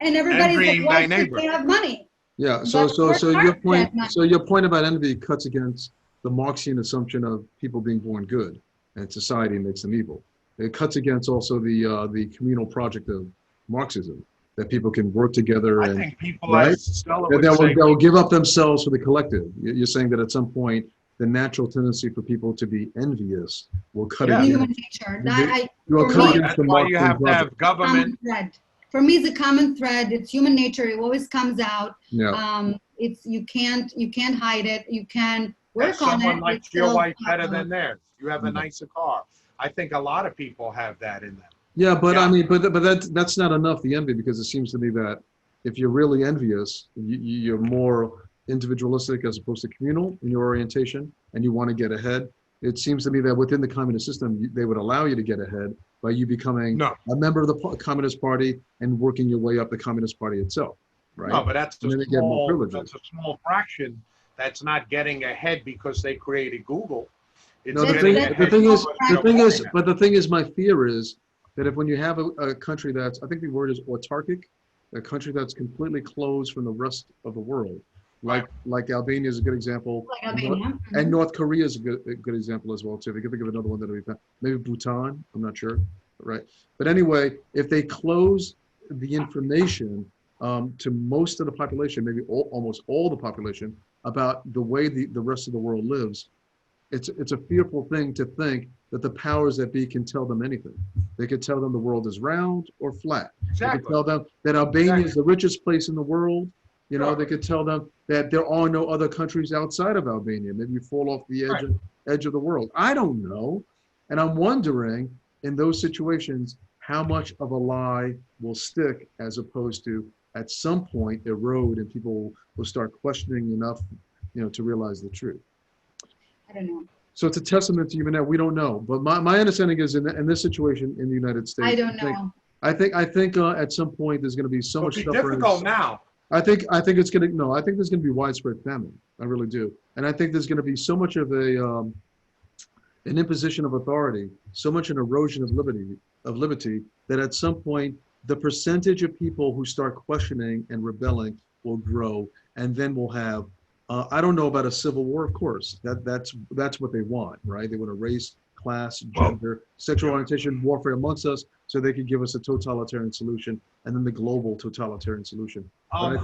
and everybody's envying like, thy neighbor. They have money. Yeah. So your point about envy cuts against the Marxian assumption of people being born good and society makes them evil. It cuts against also the communal project of Marxism, that people can work together. I think people, right? They'll give up themselves for the collective. You're saying that at some point, the natural tendency for people to be envious will cut against human nature. That's why you have to have government. For me, it's a common thread. It's human nature. It always comes out. Yeah. You can't hide it. You can work on it. Someone likes your wife better than theirs. You have a nicer car. I think a lot of people have that in them. Yeah, but I mean, but that's not enough, the envy, because it seems to me that if you're really envious, you're more individualistic as opposed to communal in your orientation, and you want to get ahead. It seems to me that within the communist system, they would allow you to get ahead by you becoming a member of the Communist Party and working your way up the Communist Party itself, right? No, but that's a small fraction that's not getting ahead because they created Google. No, the thing is, my fear is that if when you have a country that's, I think the word is autarkic, a country that's completely closed from the rest of the world, like Albania is a good example, and North Korea is a good example as well too. If you can think of another one that we found, maybe Bhutan, I'm not sure, right? But anyway, if they close the information to most of the population, maybe almost all the population, about the way the rest of the world lives, it's a fearful thing to think that the powers that be can tell them anything. They could tell them the world is round or flat. Exactly. They could tell them that Albania is the richest place in the world. You know, they could tell them that there are no other countries outside of Albania. Maybe you fall off the edge of the world. I don't know. And I'm wondering, in those situations, how much of a lie will stick as opposed to at some point erode and people will start questioning enough, to realize the truth. I don't know. So it's a testament to human nature. We don't know, but my understanding is in this situation in the United States, I don't know. I think at some point there's going to be so much suffering. It's difficult now. I think there's going to be widespread famine. I really do, and I think there's going to be so much of an imposition of authority, so much an erosion of liberty that at some point the percentage of people who start questioning and rebelling will grow, and then we'll have. I don't know about a civil war, of course. That's what they want, right? They want a race, class, gender, sexual orientation, warfare amongst us, so they could give us a totalitarian solution, and then the global totalitarian solution. But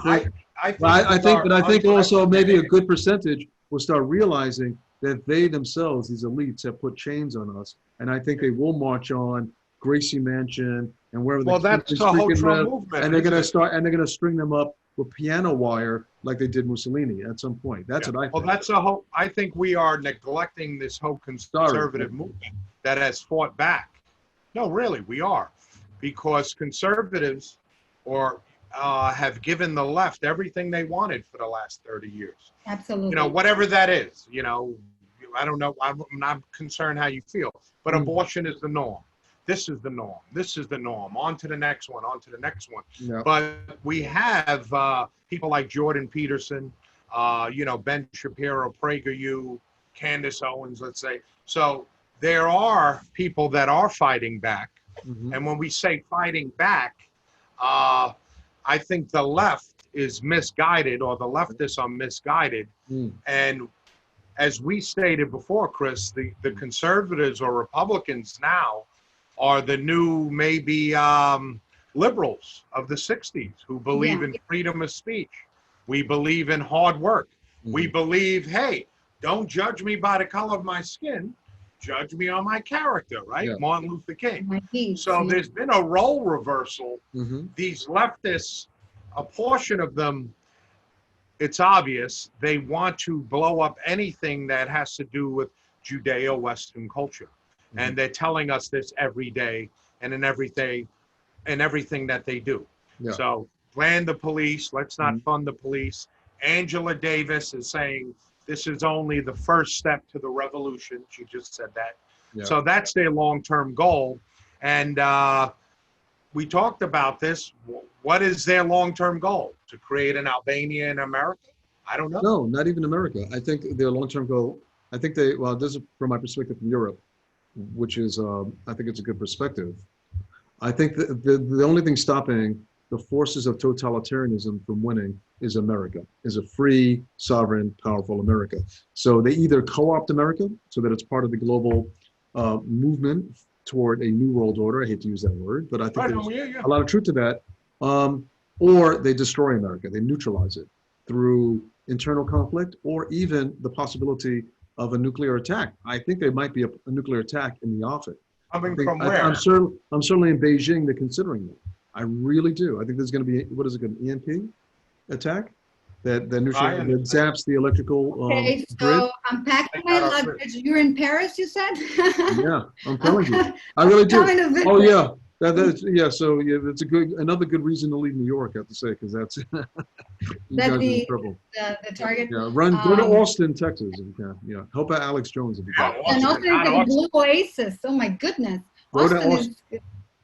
I think also maybe a good percentage will start realizing that they themselves, these elites, have put chains on us, and I think they will march on Gracie Mansion and wherever. Well, that's the whole Trump movement, and they're going to string them up with piano wire like they did Mussolini at some point. That's what I think. Well, I think we are neglecting this whole conservative movement that has fought back. No, really, we are. Because conservatives have given the left everything they wanted for the last 30 years. Absolutely. Whatever that is, I don't know. I'm not concerned how you feel, but abortion is the norm. This is the norm. This is the norm. On to the next one. On to the next one. Yeah. But we have people like Jordan Peterson, Ben Shapiro, PragerU, Candace Owens, let's say. So there are people that are fighting back. Mm-hmm. And when we say fighting back, I think the left is misguided, or the leftists are misguided. And as we stated before, Chris, the conservatives or Republicans now are the new maybe liberals of the 60s who believe in freedom of speech. We believe in hard work. We believe, hey, don't judge me by the color of my skin, judge me on my character, right? Martin Luther King. So there's been a role reversal. These leftists, a portion of them, it's obvious, they want to blow up anything that has to do with Judeo-Western culture. And they're telling us this every day and in everything that they do. So ban the police, let's not fund the police. Angela Davis is saying this is only the first step to the revolution. She just said that. So that's their long-term goal. And we talked about this. What is their long-term goal? To create an Albania in America? I don't know. No, not even America. I think their long-term goal, I think they, well, this is from my perspective from Europe, which is, I think it's a good perspective. I think that the only thing stopping the forces of totalitarianism from winning is America, is a free, sovereign, powerful America. So they either co-opt America so that it's part of the global movement toward a new world order. I hate to use that word, but I think there's a lot of truth to that. Or they destroy America, they neutralize it through internal conflict or even the possibility of a nuclear attack. I think there might be a nuclear attack in the offing. Coming from where? I'm certainly in Beijing, they're considering that. I really do. I think there's going to be, what is it, an EMP attack? That zaps the electrical okay, so grid. I'm packing my luggage. You're in Paris, you said? Yeah, I'm telling you. I really do. Oh, yeah. Yeah, so yeah, that's another good reason to leave New York, I have to say, because that's the target. Yeah, go to Austin, Texas, if you can. Yeah, help out Alex Jones if you can. And Austin is a blue oasis. Oh my goodness.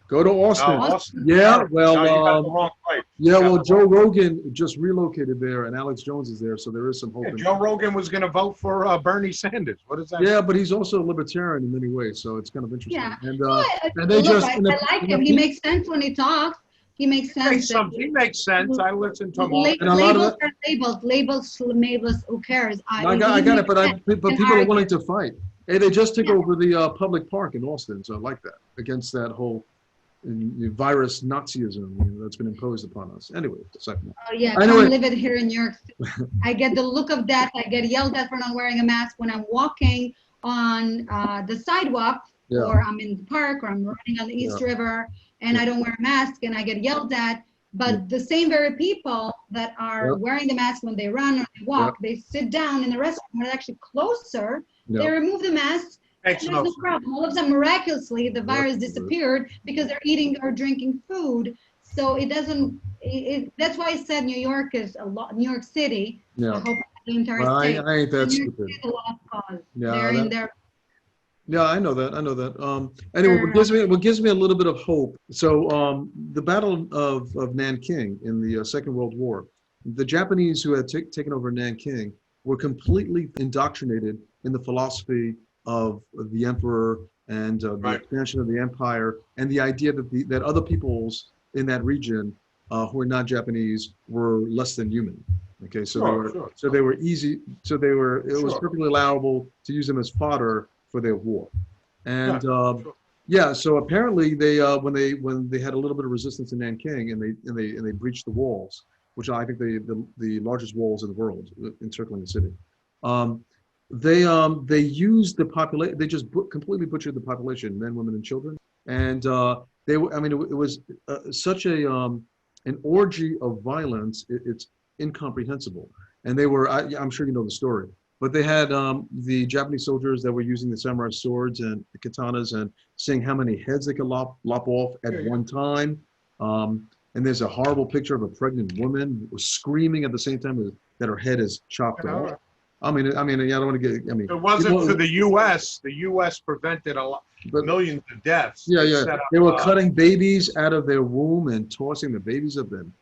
Go to Austin. Austin. Yeah, well, yeah, well, Joe Rogan just relocated there, and Alex Jones is there, so there is some hope. Yeah, Joe Rogan was going to vote for Bernie Sanders. What is that? Yeah, but he's also a libertarian in many ways, so it's kind of interesting. Yeah, and they just. I like him. He makes sense when he talks. He makes sense. He makes sense. I listen to him. Labels are labels. Labels. Who cares? I got it, but people are willing to fight. Hey, they just took over the public park in Austin, so I like that, against that whole virus Nazism that's been imposed upon us. Anyway, oh yeah, I live it here in New York City. I get the look of death. I get yelled at for not wearing a mask when I'm walking on the sidewalk, or I'm in the park, or I'm running on the East River, and I don't wear a mask, and I get yelled at. But the same very people that are wearing the mask when they run or they walk, they sit down in the restaurant when it's actually closer. They remove the mask. There's no problem. All of a sudden, miraculously, the virus disappeared because they're eating or drinking food. So it doesn't. That's why I said New York is a lot. New York City. Yeah. I hope the entire state. I ain't that stupid. A lost cause. Yeah. They're in there. Yeah, I know that. Anyway, what gives me a little bit of hope. So the Battle of Nanking in the Second World War, the Japanese who had taken over Nanking were completely indoctrinated in the philosophy of the emperor and the expansion of the empire, and the idea that that other peoples in that region who are not Japanese were less than human. Okay, so they were easy. So it was perfectly allowable to use them as fodder for their war. And so apparently they when they had a little bit of resistance in Nanking and they breached the walls, which I think the largest walls in the world encircling the city. They used the population. They just completely butchered the population, men, women, and children. And it was such an orgy of violence. It's incomprehensible. And they were, I'm sure you know the story, but they had the Japanese soldiers that were using the samurai swords and the katanas and seeing how many heads they could lop off at one time. And there's a horrible picture of a pregnant woman screaming at the same time that her head is chopped off. I don't want to get. It wasn't for the U.S. The U.S. prevented millions of deaths. They were cutting babies out of their womb and tossing the babies of them.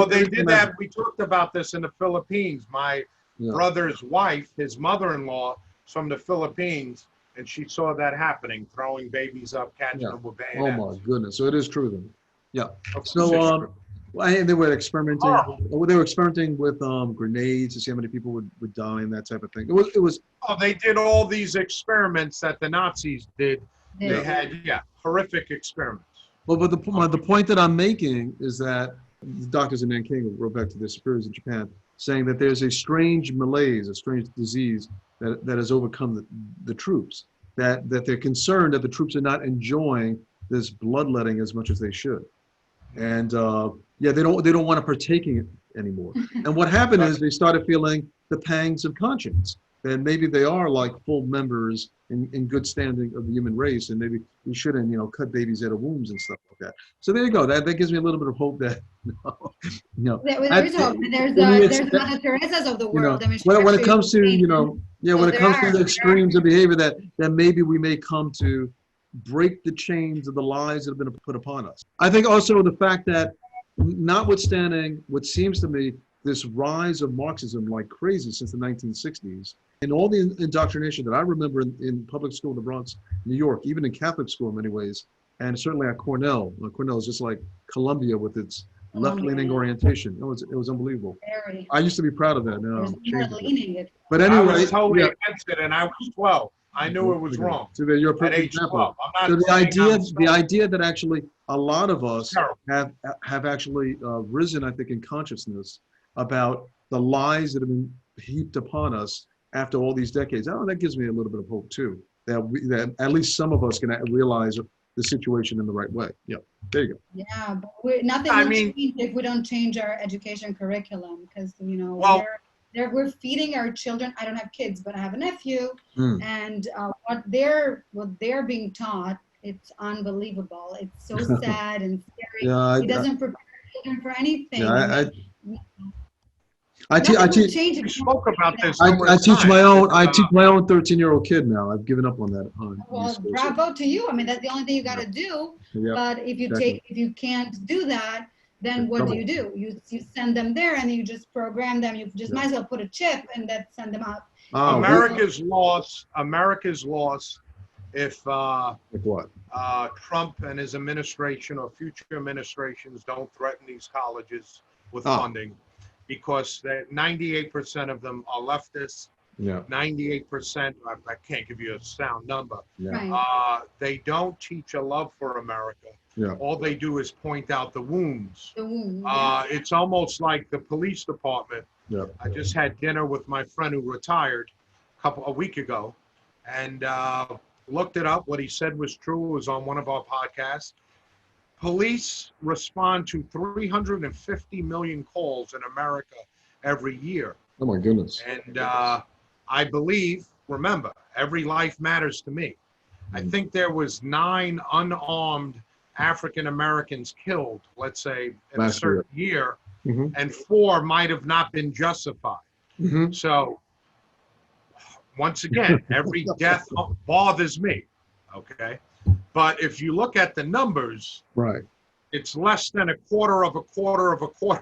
They did that. We talked about this in the Philippines. My brother's wife, his mother-in-law, is from the Philippines, and she saw that happening, throwing babies up, catching them with bayonets. Oh my goodness! So it is true then. Yeah. So and they were experimenting. They were experimenting with grenades to see how many people would die and that type of thing. It was. Oh, they did all these experiments that the Nazis did. They had horrific experiments. Well, but the point that I'm making is that the doctors in Nanking wrote back to their superiors in Japan, saying that there's a strange malaise, a strange disease that has overcome the troops, that they're concerned that the troops are not enjoying this bloodletting as much as they should. And yeah, they don't want to partake in it anymore. And what happened is they started feeling the pangs of conscience. And maybe they are like full members in good standing of the human race, and maybe we shouldn't, cut babies out of wombs and stuff like that. So there you go. That gives me a little bit of hope that, There's hope. There's Mother Teresa's of the world. When it comes to, when it comes to the extremes of behavior that maybe we may come to break the chains of the lies that have been put upon us. I think also the fact that, notwithstanding what seems to me this rise of Marxism like crazy since the 1960s, and all the indoctrination that I remember in public school in the Bronx, New York, even in Catholic school in many ways, and certainly at Cornell. Cornell is just like Columbia with its left-leaning orientation. It was unbelievable. Very. I used to be proud of that. Now I'm changing it. But I anyway, was totally against it, and I was 12. I knew it was wrong. So you're a perfect at age example. 12. I'm not so the idea that actually a lot of us have actually risen, I think, in consciousness about the lies that have been heaped upon us after all these decades. That gives me a little bit of hope too, that at least some of us can realize the situation in the right way. Yeah, there you go. Yeah, but nothing will change if we don't change our education curriculum, because we're feeding our children. I don't have kids, but I have a nephew, and what they're being taught, it's unbelievable. It's so sad and scary. Yeah, it doesn't prepare children for anything. Yeah, I spoke about this. I teach my own 13-year-old kid now. I've given up on that. Well, bravo to you. I mean, that's the only thing you got to do. Yeah, but if you can't do that, then what do? You send them there and you just program them. You just might as well put a chip and then send them out. America's lost if Trump and his administration or future administrations don't threaten these colleges with funding. Because 98% of them are leftists. Yeah. 98%. I can't give you a sound number. Yeah. Right. They don't teach a love for America. Yeah. All they do is point out the wounds. It's almost like the police department. Yeah. I just had dinner with my friend who retired a week ago, and looked it up. What he said was true. It was on one of our podcasts. Police respond to 350 million calls in America every year. Oh my goodness. And I believe, remember, every life matters to me. I think there was 9 unarmed African Americans killed, let's say, in a certain year, and 4 might have not been justified. So, once again, every death bothers me, okay? But if you look at the numbers, right, it's less than a quarter of a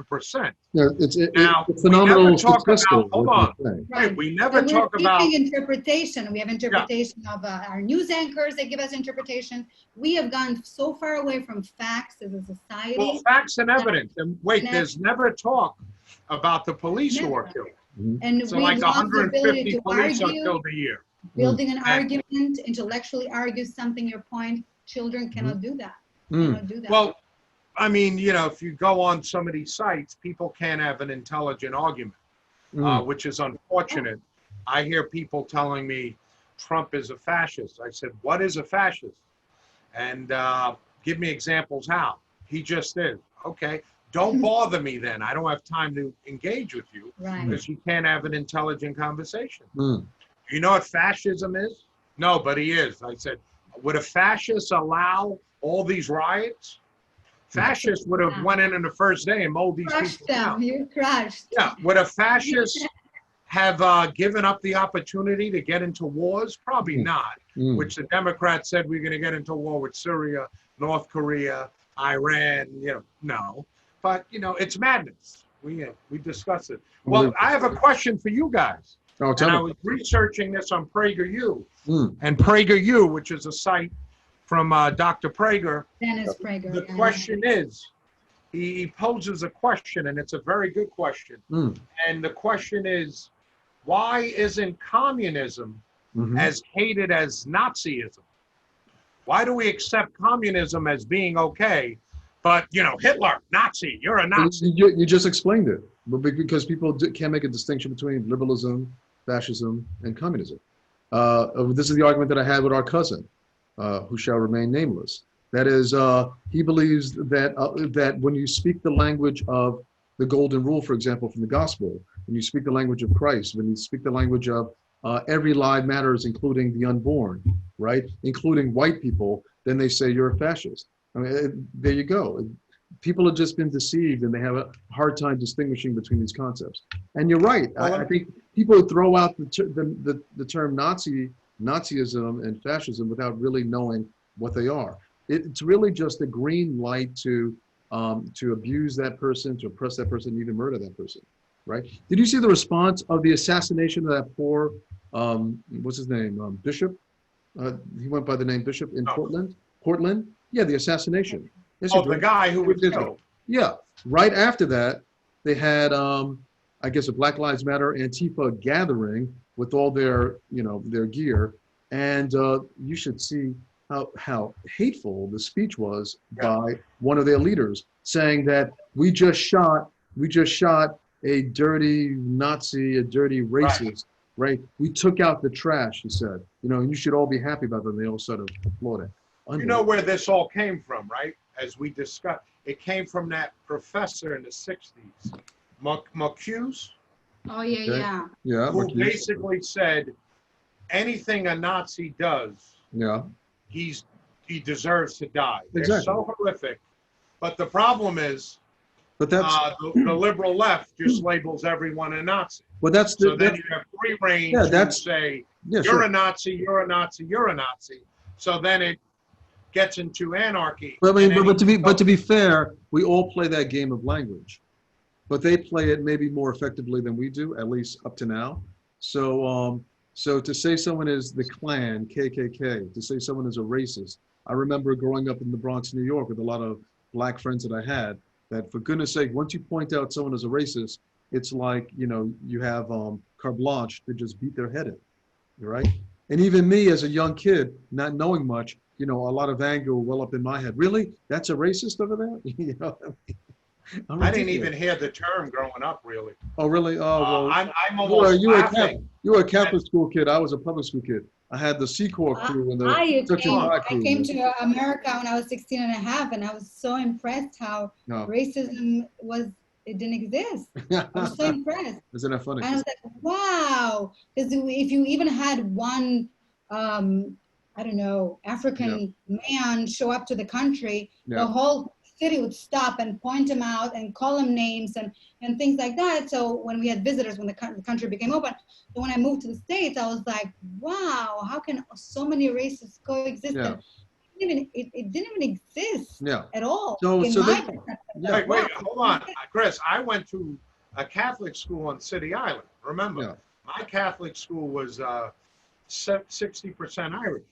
percent. Yeah, it's phenomenal. We never talk about, hold on. Right. We never talk about interpretation. We have interpretation of our news anchors. They give us interpretation. We have gone so far away from facts as a society. Well, facts and evidence. And wait, there's never talk about the police who are killed. And so like 150 police are killed a year. Building an argument, intellectually argue something, your point. Children cannot do that. Cannot do that. Well, I mean, if you go on some of these sites, people can't have an intelligent argument, which is unfortunate. I hear people telling me Trump is a fascist. I said, what is a fascist? And give me examples how. He just is. Okay. Don't bother me then. I don't have time to engage with you because you can't have an intelligent conversation. You know what fascism is? No, but he is. I said, would a fascist allow all these riots? Fascists would have went in the first day and mowed these people down. You crushed. Yeah. Would a fascist have given up the opportunity to get into wars? Probably not. Which the Democrats said we're going to get into war with Syria, North Korea, Iran. No. But it's madness. We discuss it. Well, I have a question for you guys. Oh, and I was researching this on PragerU, and PragerU, which is a site from Dr. Prager. Dennis Prager. The question is, he poses a question, and it's a very good question. And the question is, why isn't communism as hated as Nazism? Why do we accept communism as being okay, but, you know, Hitler, Nazi, you're a Nazi? You just explained it, but because people can't make a distinction between liberalism, fascism, and communism. This is the argument that I had with our cousin, who shall remain nameless. That is, he believes that that when you speak the language of the golden rule, for example, from the gospel, when you speak the language of Christ, when you speak the language of every life matters, including the unborn, right, including white people, then they say you're a fascist. I mean, there you go. People have just been deceived, and they have a hard time distinguishing between these concepts. And you're right. I think people throw out the term Nazism and fascism without really knowing what they are. It's really just a green light to abuse that person, to oppress that person, even murder that person, right? Did you see the response of the assassination of that poor, what's his name, Bishop? He went by the name Bishop in Portland? Yeah, the assassination. Yes, the guy who was killed. Yeah, right after that, they had, I guess, a Black Lives Matter Antifa gathering with all their, you know, their gear, and you should see how hateful the speech was by one of their leaders, saying that we just shot a dirty Nazi, a dirty racist, right? We took out the trash, he said. You know, and you should all be happy about that. And they all sort of applauded. You know where this all came from, right? As we discussed, it came from that professor in the 60s, Marcuse. Oh, yeah. Who basically said, anything a Nazi does, he deserves to die. They're so horrific. But the problem is, the liberal left just labels everyone a Nazi. Well, so then you have free reign to say, you're a Nazi, you're a Nazi, you're a Nazi. So then it gets into anarchy. But, I mean, but to be fair, we all play that game of language, but they play it maybe more effectively than we do, at least up to now. So, so to say someone is the Klan, KKK, to say someone is a racist. I remember growing up in the Bronx, New York, with a lot of black friends that I had, that for goodness sake, once you point out someone as a racist, it's like, you know, you have carte blanche to just beat their head in, right? And even me as a young kid, not knowing much, you know, a lot of anger will well up in my head. Really? That's a racist over there? You know, I didn't even hear the term growing up, really. Oh, really? Oh, well, I'm almost you were a Catholic school kid. I was a public school kid. I had the Sea Corps crew and the I came to America when I was 16 and a half, and I was so impressed how racism it didn't exist. I was so impressed. Isn't that funny? And I was like, wow. Because if you even had one, I don't know, African man show up to the country, the whole city would stop and point him out and call him names and things like that. So when we had visitors, when the country became open, so when I moved to the States, I was like, wow, how can so many races coexist? It didn't even exist at all. Wait, hold on. Chris, I went to a Catholic school on City Island. Remember, my Catholic school was 60% Irish.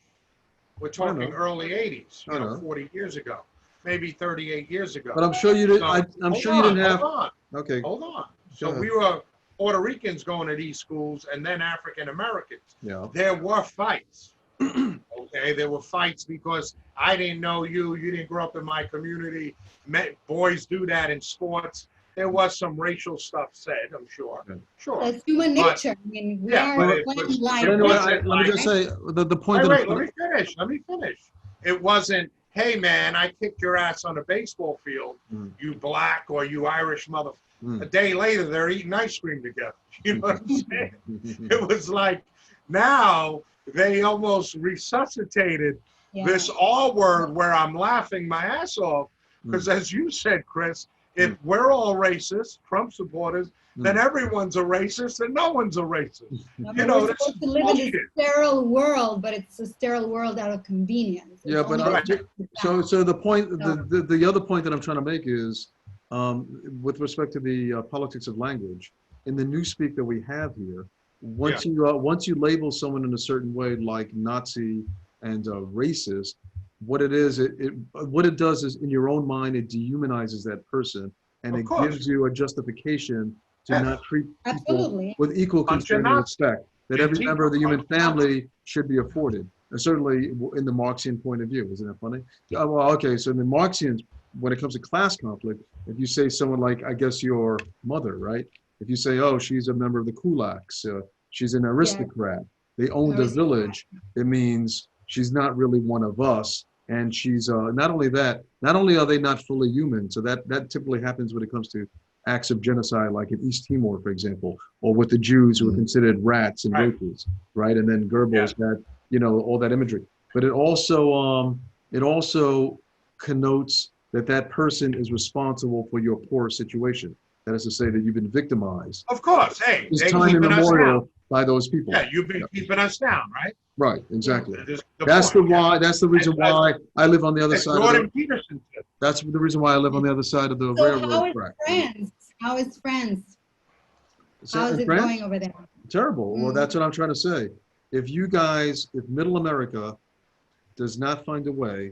We're talking early 80s, 40 years ago, maybe 38 years ago. But I'm sure you didn't. I'm sure you didn't have. Hold on. Okay. Hold on. So we were Puerto Ricans going to these schools, and then African Americans. Yeah. There were fights. Okay, there were fights because I didn't know you. You didn't grow up in my community. Boys do that in sports. There was some racial stuff said, I'm sure. Sure. It's human nature. I mean, let me just say the point. Let me finish. It wasn't, hey man, I kicked your ass on a baseball field, you black or you Irish mother. A day later, they're eating ice cream together. You know what I'm saying? It was like now they almost resuscitated this R word where I'm laughing my ass off because, as you said, Chris. If we're all racist, Trump supporters, then everyone's a racist and no one's a racist. You know, we're supposed to live in a sterile world, but it's a sterile world out of convenience. Yeah, but so the point, the other point that I'm trying to make is, with respect to the politics of language, in the newspeak that we have here, once you label someone in a certain way, like Nazi and racist. What it is, what it does is in your own mind, it dehumanizes that person, and it gives you a justification to not treat people with equal concern and respect that every member of the human family should be afforded. certainly in the Marxian point of view. Isn't that funny? Well, okay, so in the Marxians, when it comes to class conflict, if you say someone like, I guess your mother, right? If you say, oh, she's a member of the kulaks, she's an aristocrat, they own the village, it means she's not really one of us. And she's not only that, not only are they not fully human, so that typically happens when it comes to acts of genocide, like in East Timor, for example, or with the Jews who were considered rats and rapists, right? And then Goebbels had, you know, all that imagery. But it also connotes that that person is responsible for your poor situation. That is to say that you've been victimized. Of course, hey, it's time immemorial by those people. Yeah, you've been keeping us down, right? Right, exactly. That's the reason why I live on the other side. Jordan Peterson said. That's the reason why I live on the other side of the railroad track. How is France? How is it going over there? Terrible. Well, that's what I'm trying to say. If Middle America does not find a way,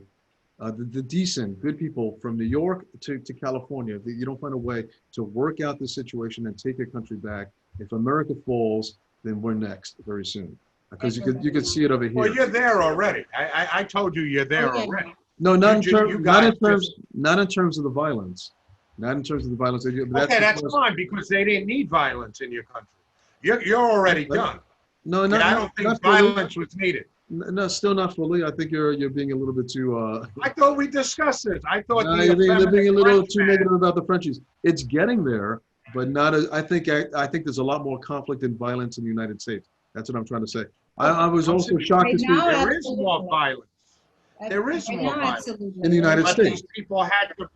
the decent, good people from New York to California, you don't find a way to work out the situation and take your country back. If America falls, then we're next very soon. Because you could see it over here. Well, you're there already. I told you you're there already. No, not in terms of the violence. Not in terms of the violence. Okay, that's fine, because they didn't need violence in your country. You're already done. No, I don't think violence was needed. No, still not fully. I think you're being a little bit too. I thought we discussed this. I thought you're being a little too negative about the Frenchies. It's getting there, but not as I think there's a lot more conflict and violence in the United States. That's what I'm trying to say. I was also shocked to see there is more violence. There is more violence in the United States. These people had to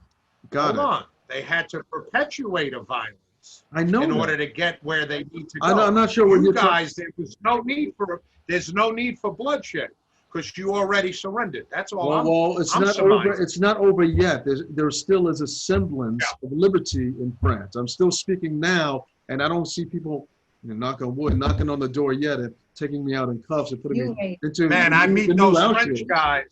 hold on. They had to perpetuate a violence. I know in order to get where they need to go. I'm not sure what you guys. There's no need for bloodshed because you already surrendered. That's all. Well, it's not over. It's not over yet. There still is a semblance of liberty in France. I'm still speaking now, and I don't see people, knock on wood, knocking on the door yet and taking me out in cuffs and putting me into. Man, I meet those French guys.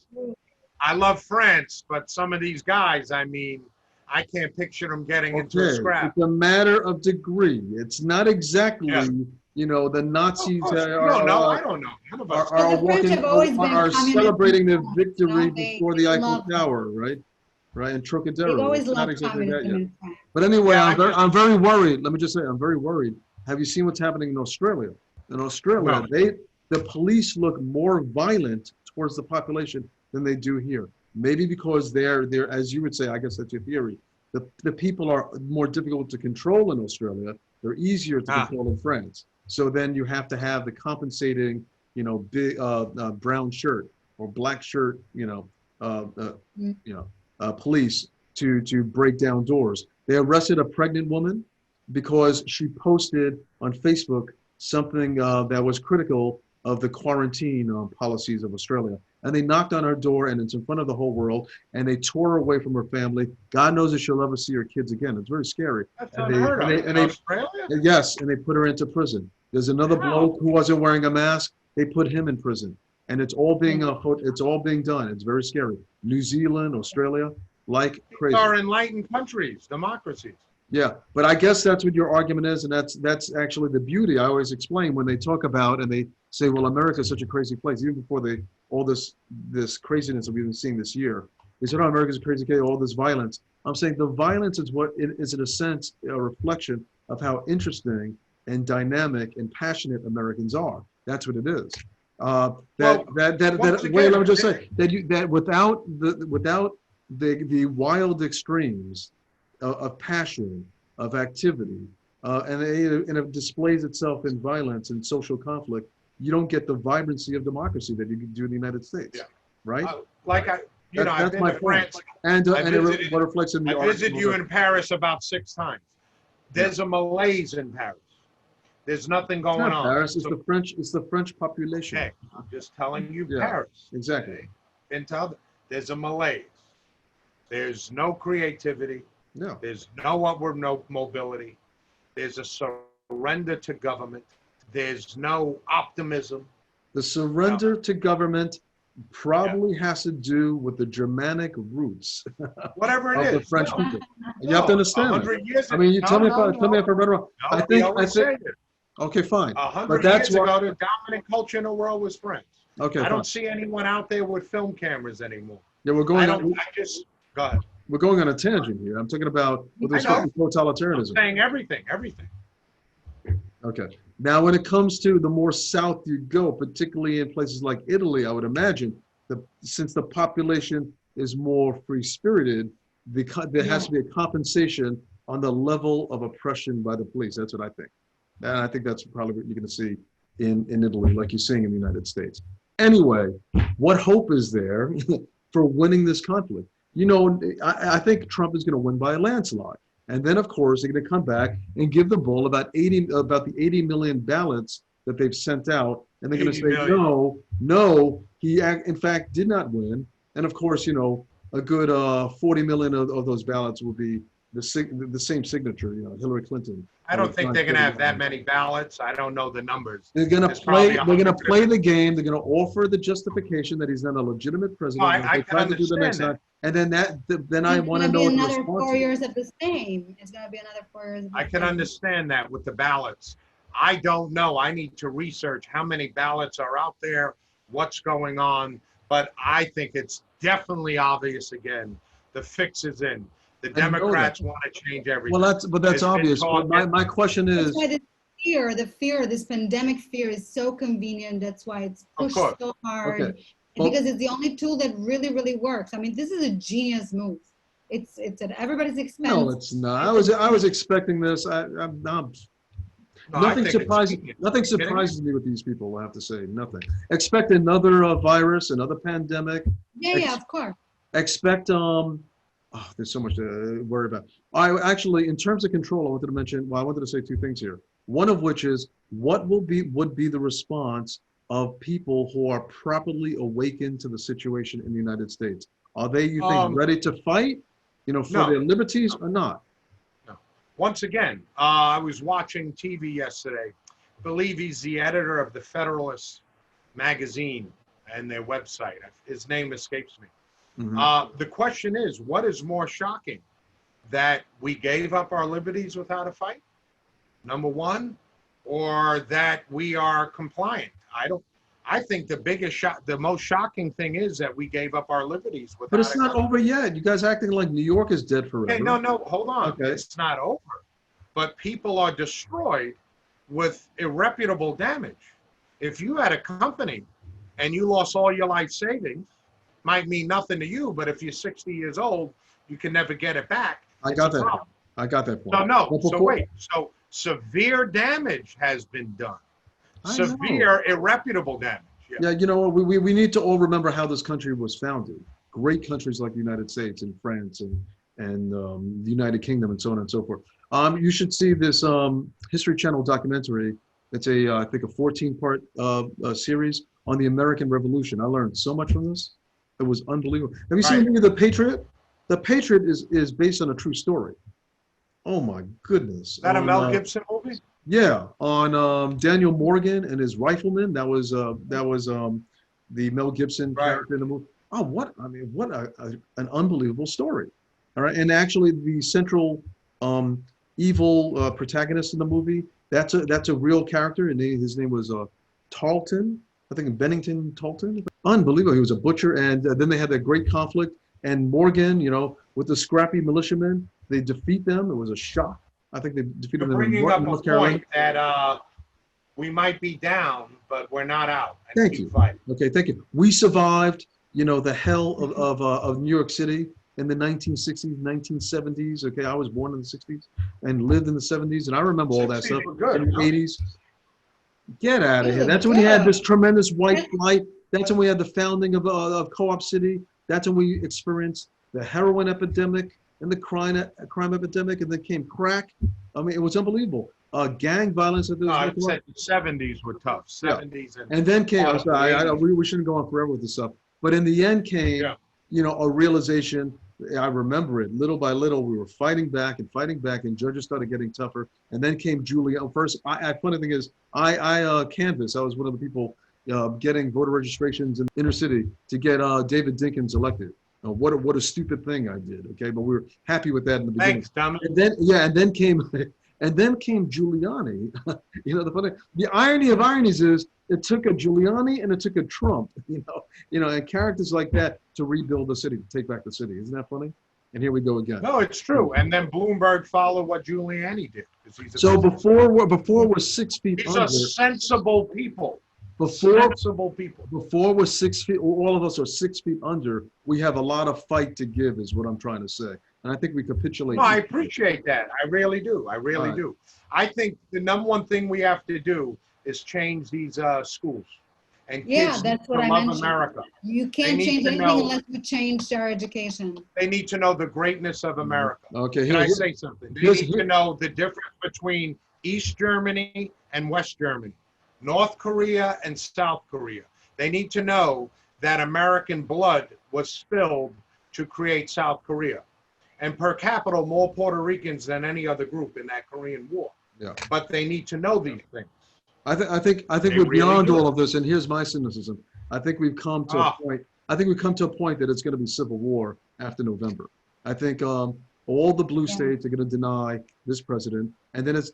I love France, but some of these guys, I mean, I can't picture them getting into a scrap. It's a matter of degree. It's not exactly, the Nazis I don't know. Are celebrating their victory before the Eiffel Tower, right? Right, and Trocadero. They've always loved communism. But anyway, I'm very worried. Let me just say, I'm very worried. Have you seen what's happening in Australia? In Australia, the police look more violent towards the population than they do here. Maybe because they're, as you would say, I guess that's your theory, the people are more difficult to control in Australia. They're easier to control in France. So then you have to have the compensating, big brown shirt or black shirt, police to break down doors. They arrested a pregnant woman because she posted on Facebook something that was critical of the quarantine policies of Australia. And they knocked on her door, and it's in front of the whole world, and they tore her away from her family. God knows if she'll ever see her kids again. It's very scary. That's unheard of. In Australia? Yes, and they put her into prison. There's another bloke who wasn't wearing a mask. They put him in prison. And it's all being done. It's very scary. New Zealand, Australia, like crazy. These are enlightened countries, democracies. Yeah, but I guess that's what your argument is, and that's actually the beauty. I always explain when they talk about and they say, well, America is such a crazy place, even before all this craziness that we've been seeing this year. They said, oh, America's a crazy place, all this violence. I'm saying the violence is what it is, in a sense, a reflection of how interesting and dynamic and passionate Americans are. That's what it is. Let me just say that without the wild extremes of passion, of activity, and it displays itself in violence and social conflict, you don't get the vibrancy of democracy that you can do in the United States, right? I've been to France. What reflects in the I visited you in Paris about 6 times. There's a malaise in Paris. There's nothing going on. Paris is the French population. Okay, I'm just telling you, Paris. Exactly. There's a malaise. There's no creativity. No. There's no upward mobility. There's a surrender to government. There's no optimism. The surrender to government probably has to do with the Germanic roots whatever it of is. The French people. You have to understand. 100 years I mean, you tell me if I read wrong. I think. Okay, fine. 100 years ago, the dominant culture in the world was French. Okay. I don't see anyone out there with film cameras anymore. Yeah, Go ahead. We're going on a tangent here. I'm talking about with respect to totalitarianism. I'm saying everything. Okay. Now, when it comes to the more south you go, particularly in places like Italy, I would imagine since the population is more free-spirited, there has to be a compensation on the level of oppression by the police. That's what I think. And I think that's probably what you're going to see in Italy, like you're seeing in the United States. Anyway, what hope is there for winning this conflict? You know, I think Trump is going to win by a landslide. And then, of course, they're going to come back and give the bull about the 80 million ballots that they've sent out. And they're going to say, no, he in fact did not win. And of course, you know, a good 40 million of those ballots will be the same signature, you know, Hillary Clinton. I don't think they're going to have that many ballots. I don't know the numbers. They're going to play the game. They're going to offer the justification that he's not a legitimate president. I can understand that. And then I want to know what the response is. Another 4 years of the same. It's going to be another 4 years. I can understand that with the ballots. I don't know. I need to research how many ballots are out there, what's going on. But I think it's definitely obvious again. The fix is in. The Democrats want to change everything. Well, that's obvious. But my question is. That's why this pandemic fear is so convenient. That's why it's pushed so hard. Okay. Because it's the only tool that really, really works. I mean, this is a genius move. It's at everybody's expense. No, it's not. I was expecting this. Nothing surprises me with these people. I have to say, nothing. Expect another virus, another pandemic. Yeah, of course. Expect there's so much to worry about. Actually, in terms of control, I wanted to say two things here. One of which is what would be the response of people who are properly awakened to the situation in the United States? Are they, you think, ready to fight, you know, for their liberties or not? No. Once again, I was watching TV yesterday. I believe he's the editor of the Federalist magazine and their website. His name escapes me. Mm-hmm. The question is, what is more shocking? That we gave up our liberties without a fight, number one, or that we are compliant? I think the most shocking thing is that we gave up our liberties without. But it's not over yet. You guys acting like New York is dead forever. Okay, no, hold on. Okay. It's not over. But people are destroyed with irreparable damage. If you had a company and you lost all your life savings, might mean nothing to you, but if you're 60 years old, you can never get it back. I got that point. So severe damage has been done. Severe irreparable damage. Yeah, you know, we need to all remember how this country was founded. Great countries like the United States and France and the United Kingdom and so on and so forth. You should see this History Channel documentary. It's I think a 14-part series on the American Revolution. I learned so much from this. It was unbelievable. Have you seen the movie The Patriot? The Patriot is based on a true story. Oh my goodness. Is that a Mel Gibson movie? Yeah, on Daniel Morgan and his rifleman. That was the Mel Gibson character in the movie. Oh, what an unbelievable story. All right, and actually the central evil protagonist in the movie, that's a real character, and his name was Tarleton. I think Bennington Tarleton. Unbelievable. He was a butcher, and then they had that great conflict. And Morgan, you know, with the scrappy militiamen, they defeat them. It was a shock. I think they defeated them in North Carolina. That we might be down, but we're not out. Thank you. Okay, thank you. We survived, you know, the hell of New York City in the 1960s, 1970s. Okay, I was born in the 60s and lived in the 70s, and I remember all that stuff in the 80s. Get out of here. That's when we had this tremendous white flight. That's when we had the founding of Co-op City. That's when we experienced the heroin epidemic and the crime epidemic, and then came crack. I mean, it was unbelievable. Gang violence. No, I said the 70s were tough. 70s. And then came, I'm sorry, we shouldn't go on forever with this stuff. But in the end came, you know, a realization. I remember it. Little by little, we were fighting back, and judges started getting tougher. And then came Giuliani. First, funny thing is, I canvassed. I was one of the people getting voter registrations in the inner city to get David Dinkins elected. What a stupid thing I did. Okay, but we were happy with that in the beginning. Thanks, Dominic. And then And then came Giuliani. The irony of ironies is it took a Giuliani and it took a Trump, and characters like that to rebuild the city, to take back the city. Isn't that funny? And here we go again. No, it's true. And then Bloomberg followed what Giuliani did. So before we're 6 feet These under. are sensible people. Sensible people. Before we're 6 feet, all of us are 6 feet under, we have a lot of fight to give, is what I'm trying to say. And I think we capitulate. No, I appreciate that. I really do. I really do. I think the number one thing we have to do is change these schools. And kids that's what I love mentioned. America. You can't change anything unless you change our education. They need to know the greatness of America. Okay, Can I say something? They need to know the difference between East Germany and West Germany, North Korea and South Korea. They need to know that American blood was spilled to create South Korea. And per capita, more Puerto Ricans than any other group in that Korean War. Yeah. But they need to know these things. I think we're beyond all of this, and here's my cynicism. I think we've come to a point. I think we've come to a point that it's going to be civil war after November. I think all the blue states are going to deny this president, and then it's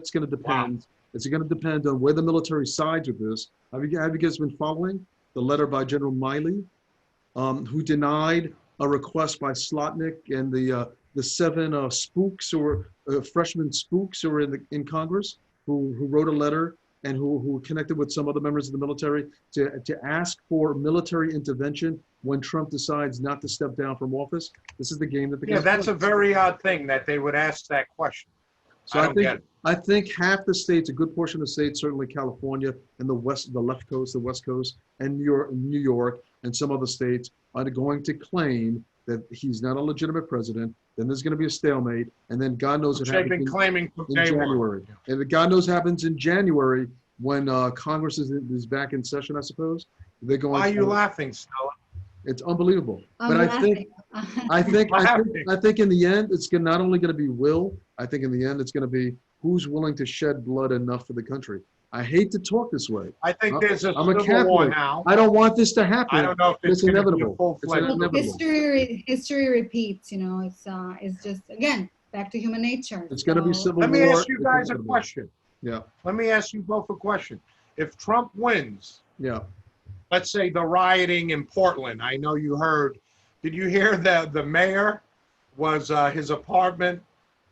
going to depend. Wow. It's going to depend on where the military sides with this. Have you guys been following the letter by General Miley, who denied a request by Slotnick and the 7 spooks or freshman spooks who were in Congress, who wrote a letter and who connected with some other members of the military to ask for military intervention when Trump decides not to step down from office. This is the game that the guys that's play. A very odd thing that they would ask that question. So I think half the states, a good portion of the states, certainly California and the left coast, the West Coast, and New York, and some other states are going to claim that he's not a legitimate president. Then there's going to be a stalemate, and then God knows what happens in January. And God knows what happens in January when Congress is back in session, I suppose. They're going. Why are you laughing, Stella? It's unbelievable. But I think in the end, it's not only going to be will. I think in the end, it's going to be who's willing to shed blood enough for the country. I hate to talk this way. I think there's I'm a Catholic now. I don't want this to happen. I don't know if it's inevitable. History repeats. It's just again back to human nature. It's going to be civil war. Let me ask you guys a question. Yeah. Let me ask you both a question. If Trump wins, let's say the rioting in Portland. I know you heard. Did you hear the mayor was his apartment?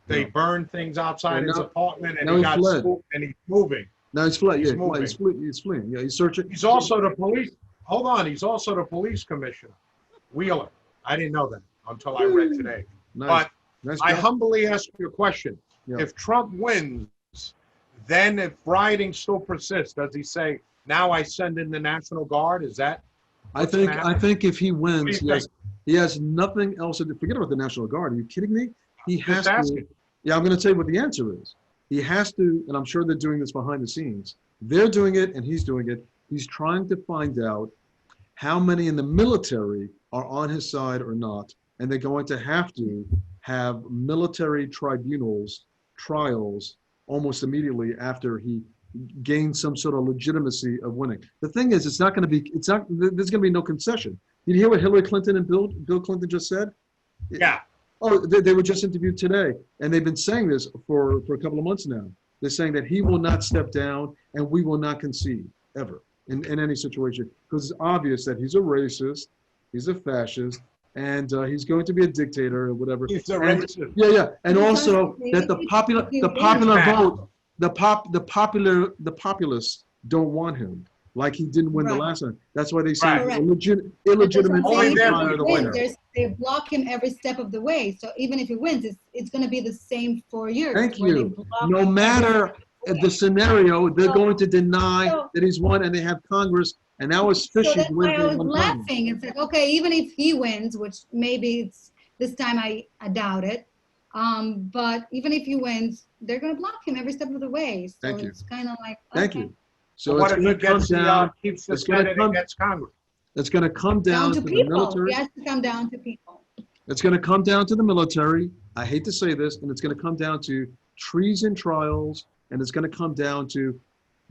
They burned things outside his apartment, and he got spooked, and he's moving. No, he's fleeing. He's fleeing. Yeah, he's searching. He's also the police. Hold on. He's also the police commissioner, Wheeler. I didn't know that until I read today. Nice. But I humbly ask you a question. Yeah. If Trump wins, then if rioting still persists, does he say, now I send in the National Guard? Is that? I think if he wins, he has nothing else to do. Forget about the National Guard. Are you kidding me? He has to. Yeah, I'm going to tell you what the answer is. He has to, and I'm sure they're doing this behind the scenes. They're doing it, and he's doing it. He's trying to find out how many in the military are on his side or not, and they're going to have military tribunals, trials, almost immediately after he gains some sort of legitimacy of winning. The thing is, there's going to be no concession. Did you hear what Hillary Clinton and Bill Clinton just said? Yeah. Oh, they were just interviewed today, and they've been saying this for a couple of months now. They're saying that he will not step down, and we will not concede, ever, in any situation. Because it's obvious that he's a racist, he's a fascist, and he's going to be a dictator or whatever. He's a racist. Yeah. And also that the popular vote, the populists don't want him. Like he didn't win the last time. That's why they say illegitimate. They block him every step of the way. So even if he wins, it's going to be the same 4 years. Thank you. No matter the scenario, they're going to deny that he's won, and they have Congress. And now it's fishy. So that's why I was laughing. It's like, okay, even if he wins, which maybe it's this time I doubt it. But even if he wins, they're going to block him every step of the way. So Thank you. It's kind of like, Thank you. So what if he gets keeps the Senate and gets Congress? It's going to come down to the military. It has to come down to people. It's going to come down to the military. I hate to say this, and it's going to come down to treason trials, and it's going to come down to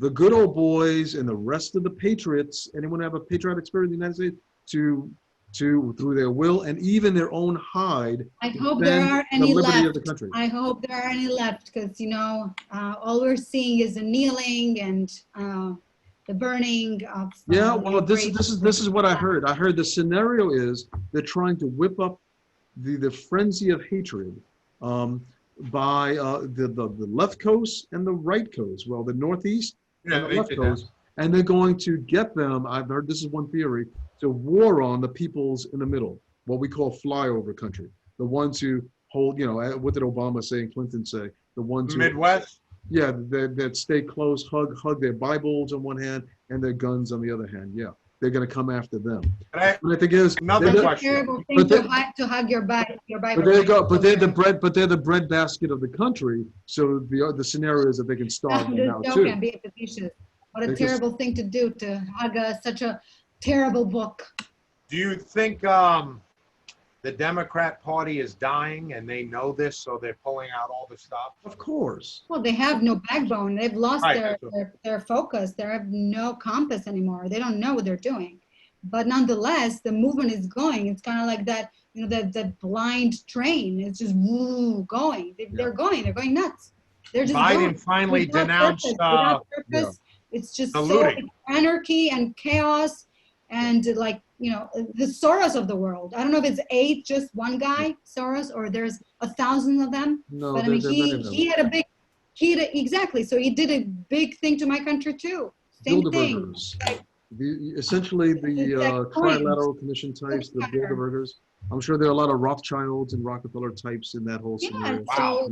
the good old boys and the rest of the patriots. Anyone have a patriotic spirit in the United States to through their will and even their own hide. I hope there are any left. Of the country. I hope there are any left, because all we're seeing is the kneeling and the burning of. Yeah, well, this is what I heard. I heard the scenario is they're trying to whip up the frenzy of hatred by the left coast and the right coast. Well, the Northeast and the left coast, and they're going to get them. I've heard this is one theory, to war on the peoples in the middle, what we call flyover country, the ones who hold. What did Obama say and Clinton say? The ones who Midwest. Yeah, that stay close, hug their Bibles on one hand and their guns on the other hand. Yeah, they're going to come after them. And I think is another question. Terrible thing to hug your Bible. But there you go. But they're the breadbasket of the country. So the scenario is that they can starve them now too. Can be facetious. What a terrible thing to do, to hug such a terrible book. Do you think the Democrat Party is dying and they know this, so they're pulling out all the stuff? Of course. Well, they have no backbone. They've lost their focus. They have no compass anymore. They don't know what they're doing. But nonetheless, the movement is going. It's kind of like that, that blind train. It's just going. They're going. They're going nuts. They're just Biden going. finally denounced It's just the so looting. Anarchy and chaos and the Soros of the world. I don't know if it's just one guy, Soros, or there's 1,000 of them. No, but I mean, exactly. So he did a big thing to my country too. Same thing. Essentially the trilateral commission types, the Bilderbergers. I'm sure there are a lot of Rothschilds and Rockefeller types in that whole scenario. So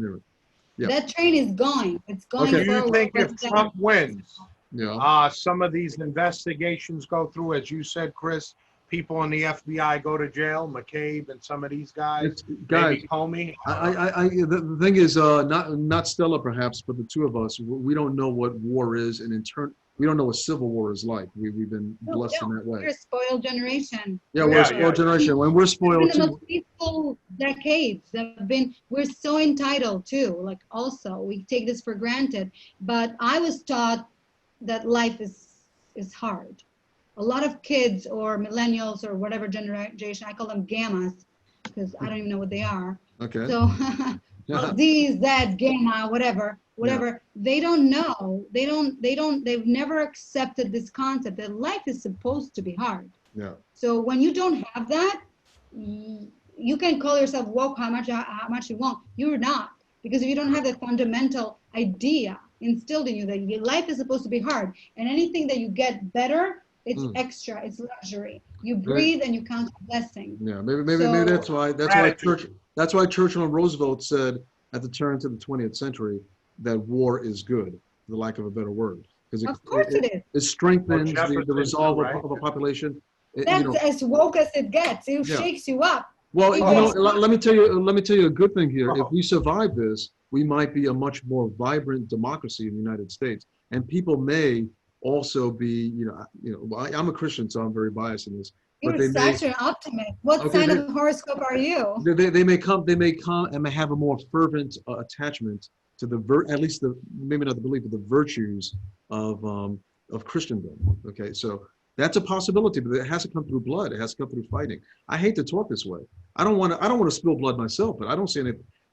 that train is going. It's going. Do you think if Trump wins, Yeah. Some of these investigations go through, as you said, Chris. People in the FBI go to jail. McCabe and some of these guys. Maybe Comey. The thing is, not Stella perhaps, but the two of us, we don't know what war is, and in turn, we don't know what civil war is like. We've been blessed in that way. We're a spoiled generation. Yeah, we're a spoiled generation. When we're spoiled it's been the most peaceful decades. We're so entitled too. Like also, we take this for granted. But I was taught that life is hard. A lot of kids or millennials or whatever generation, I call them gammas because I don't even know what they are. Okay. So these, that, gamma, whatever, they don't know. They've never accepted this concept that life is supposed to be hard. Yeah. So when you don't have that, you can call yourself woke how much you want. You're not, because if you don't have that fundamental idea instilled in you that your life is supposed to be hard, and anything that you get better, it's extra, it's luxury. You breathe and you count blessings. Yeah, maybe that's why Churchill and Roosevelt said at the turn to the 20th century that war is good, for the lack of a better word, because of course it is. It strengthens the resolve of a population. That's as woke as it gets. It shakes you up. Well, let me tell you a good thing here. If we survive this, we might be a much more vibrant democracy in the United States, and people may also be, I'm a Christian, so I'm very biased in this. You're such an optimist. What sign of the horoscope are you? They may come and may have a more fervent attachment to at least maybe not the belief, but the virtues of Christendom. Okay, so that's a possibility, but it has to come through blood. It has to come through fighting. I hate to talk this way. I don't want to spill blood myself, but I don't see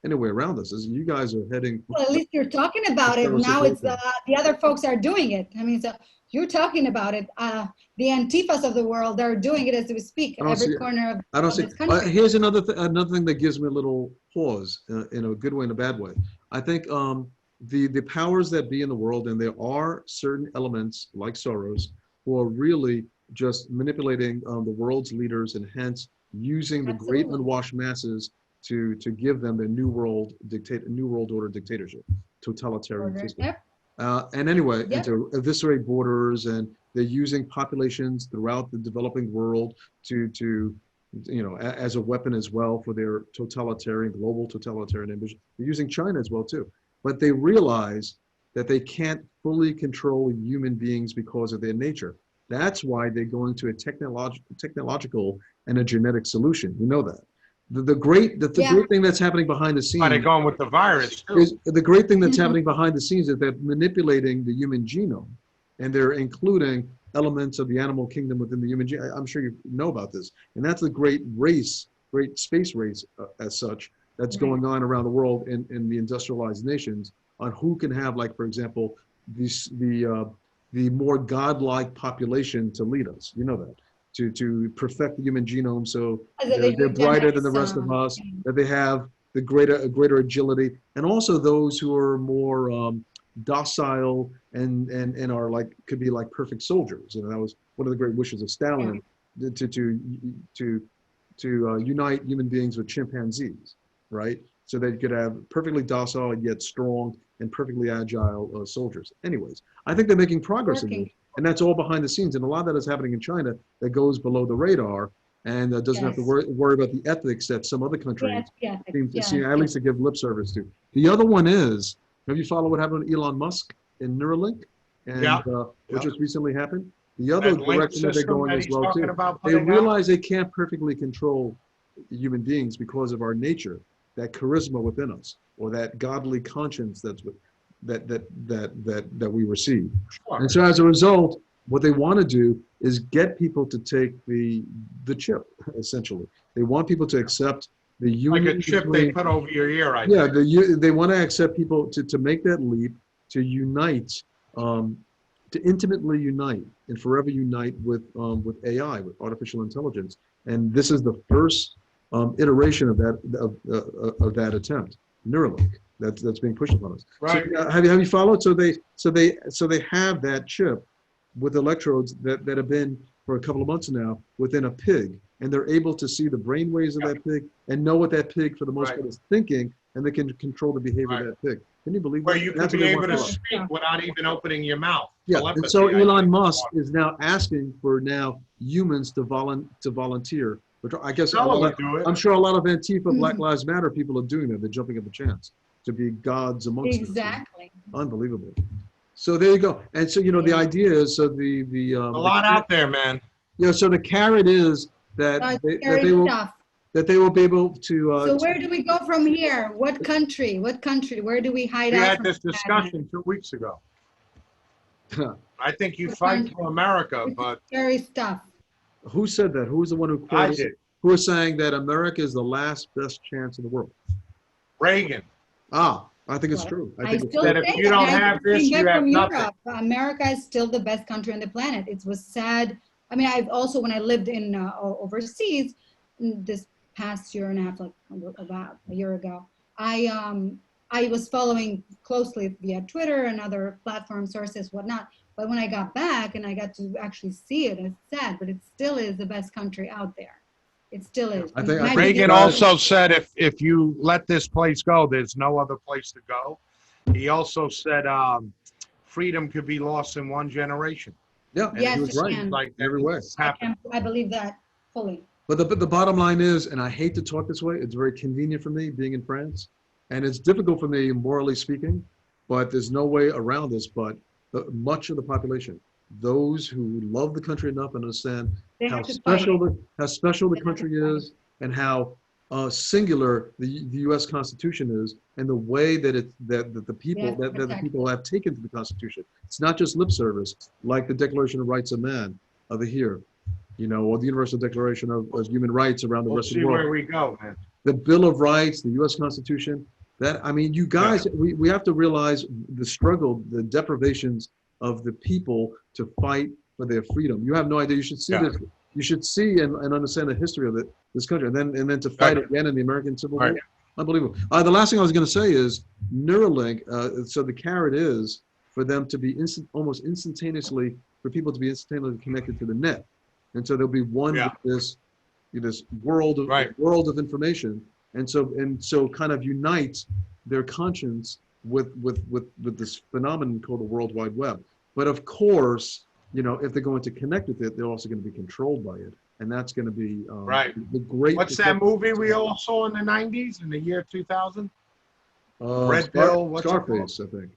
any way around this. As you guys are heading. Well, at least you're talking about it. Now it's the other folks are doing it. I mean, so you're talking about it. The Antifas of the world are doing it as we speak. Every corner of this country. Here's another thing that gives me a little pause in a good way and a bad way. I think the powers that be in the world, and there are certain elements like Soros who are really just manipulating the world's leaders and hence using the great unwashed masses to give them the new world order dictatorship, totalitarian system. Yep. And anyway, and to eviscerate borders, and they're using populations throughout the developing world to as a weapon as well for their global totalitarian ambition. They're using China as well too. But they realize that they can't fully control human beings because of their nature. That's why they're going to a technological and a genetic solution. You know that. The great thing that's happening behind the scenes. Why they're going with the virus too. Is the great thing that's happening behind the scenes is they're manipulating the human genome, and they're including elements of the animal kingdom within the human gene. I'm sure you know about this. And that's a great race, great space race as such, that's going on around the world in the industrialized nations on who can have, like, for example, the more godlike population to lead us. You know that. To perfect the human genome so they're brighter than the rest of us, that they have the greater agility, and also those who are more docile and are like, could be like perfect soldiers. And that was one of the great wishes of Stalin, to unite human beings with chimpanzees, right? So that you could have perfectly docile yet strong and perfectly agile soldiers. Anyways, I think they're making progress in this, and that's all behind the scenes. And a lot of that is happening in China that goes below the radar and doesn't have to worry about the ethics that some other countries seem at least to give lip service to. The other one is, have you followed what happened with Elon Musk in Neuralink, and which just recently happened? The other direction that they're going as well too. They realize they can't perfectly control human beings because of our nature, that charisma within us, or that godly conscience that we receive. Sure. And so as a result, what they want to do is get people to take the chip, essentially. They want people to accept the union. Like a chip they put over your ear, I think. They want to accept people to make that leap, to unite, to intimately unite and forever unite with AI, with artificial intelligence. And this is the first iteration of that attempt, Neuralink, that's being pushed upon us. Right. So, have you followed? So they have that chip with electrodes that have been for a couple of months now within a pig, and they're able to see the brain waves of that pig and know what that pig, for the most part, is thinking, and they can control the behavior of that pig. Can you believe that? Where you can be able to speak without even opening your mouth. Yeah, and so Elon Musk is now asking for humans to volunteer. Which I guess I'm sure a lot of Antifa, Black Lives Matter people are doing that. They're jumping at the chance to be gods amongst us. Exactly. Unbelievable. So there you go. And so, the idea is, so the a lot out there, man. Yeah. So the carrot is that they will be able to. So where do we go from here? What country? Where do we hide out? We had this discussion 2 weeks ago. I think you fight for America, but scary stuff. Who said that? Who was the one who quoted? I did. Who was saying that America is the last best chance in the world? Reagan. I think it's true. I think that if you don't have this, you have nothing. America is still the best country on the planet. It was sad. I mean, I've also, when I lived in overseas this past year and a half, like about a year ago, I was following closely via Twitter and other platform sources, whatnot. But when I got back and I got to actually see it, it's sad, but it still is the best country out there. It still is. I think Reagan also said if you let this place go, there's no other place to go. He also said freedom could be lost in one generation. Yeah, yes, he was right. Like every way. I believe that fully. But the bottom line is, and I hate to talk this way, it's very convenient for me being in France, and it's difficult for me morally speaking, but there's no way around this. But much of the population, those who love the country enough and understand how special the country is, and how singular the U.S. Constitution is, and the way that the people have taken to the Constitution. It's not just lip service, like the Declaration of Rights of Man over here, or the Universal Declaration of Human Rights around the rest of the world. We'll see where we go, man. The Bill of Rights, the U.S. Constitution. You guys, we have to realize the struggle, the deprivations of the people to fight for their freedom. You have no idea. You should see this. You should see and understand the history of this country, and then to fight again in the American Civil War. Unbelievable. The last thing I was going to say is Neuralink. So the carrot is for them to be almost instantaneously, for people to be instantaneously connected to the net, and so there'll be one with this world of information. And so kind of unites their conscience with this phenomenon called the World Wide Web. But of course, if they're going to connect with it, they're also going to be controlled by it, and that's going to be the great. What's that movie we all saw in the '90s, in the year 2000? Red Pill. Scarface, I think.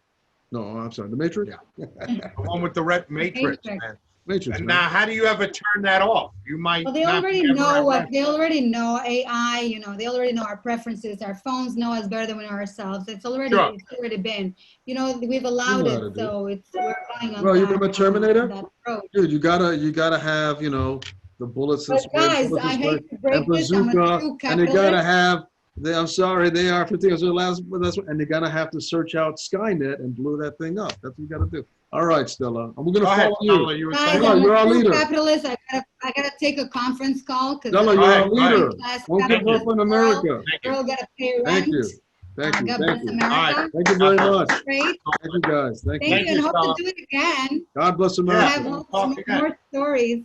No, I'm sorry, The Matrix. Yeah, the one with the red Matrix. Man. Matrix, And man. now, how do you ever turn that off? You might. Well, they not already be ever know what, arrested. they already know AI, you know, they already know our preferences. Our phones know us better than we know ourselves. It's already, Sure. it's already been, you know, we've allowed know how to it. do it. So it's, we're going on Bro, you that, remember Terminator? that road. Dude, you gotta have, you know, the bullets and But spray, guys, bullets I and hate spray, to and break this, I'm a bazooka, true and they gotta capitalist. have, I'm sorry, they are 15 years last, and they're gonna have to search out Skynet and blow that thing up. That's what you gotta do. All right, Stella, and we're gonna Go ahead, follow Stella, you. you were Guys, saying. Stella, I'm you're a our true leader. capitalist. I gotta take a conference call because Stella, Go you're ahead, our go ahead. leader. Don't give Thank up on America. Thank you. girl gotta pay Thank rent. you. Thank you. God Thank bless you. America. All right. Thank you very God much. bless. Great. Thank you, guys. Thank Thank you. you, and hope Stella. to do it again. God bless We America. have We'll talk again. more stories.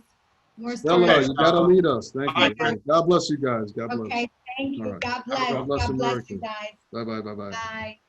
More Stella, stories. you gotta lead us. Thank Bye, you. friend. God bless you guys. God bless. Okay, thank All you. right. God bless. God bless God bless America. you guys. Bye bye. Bye bye. Bye.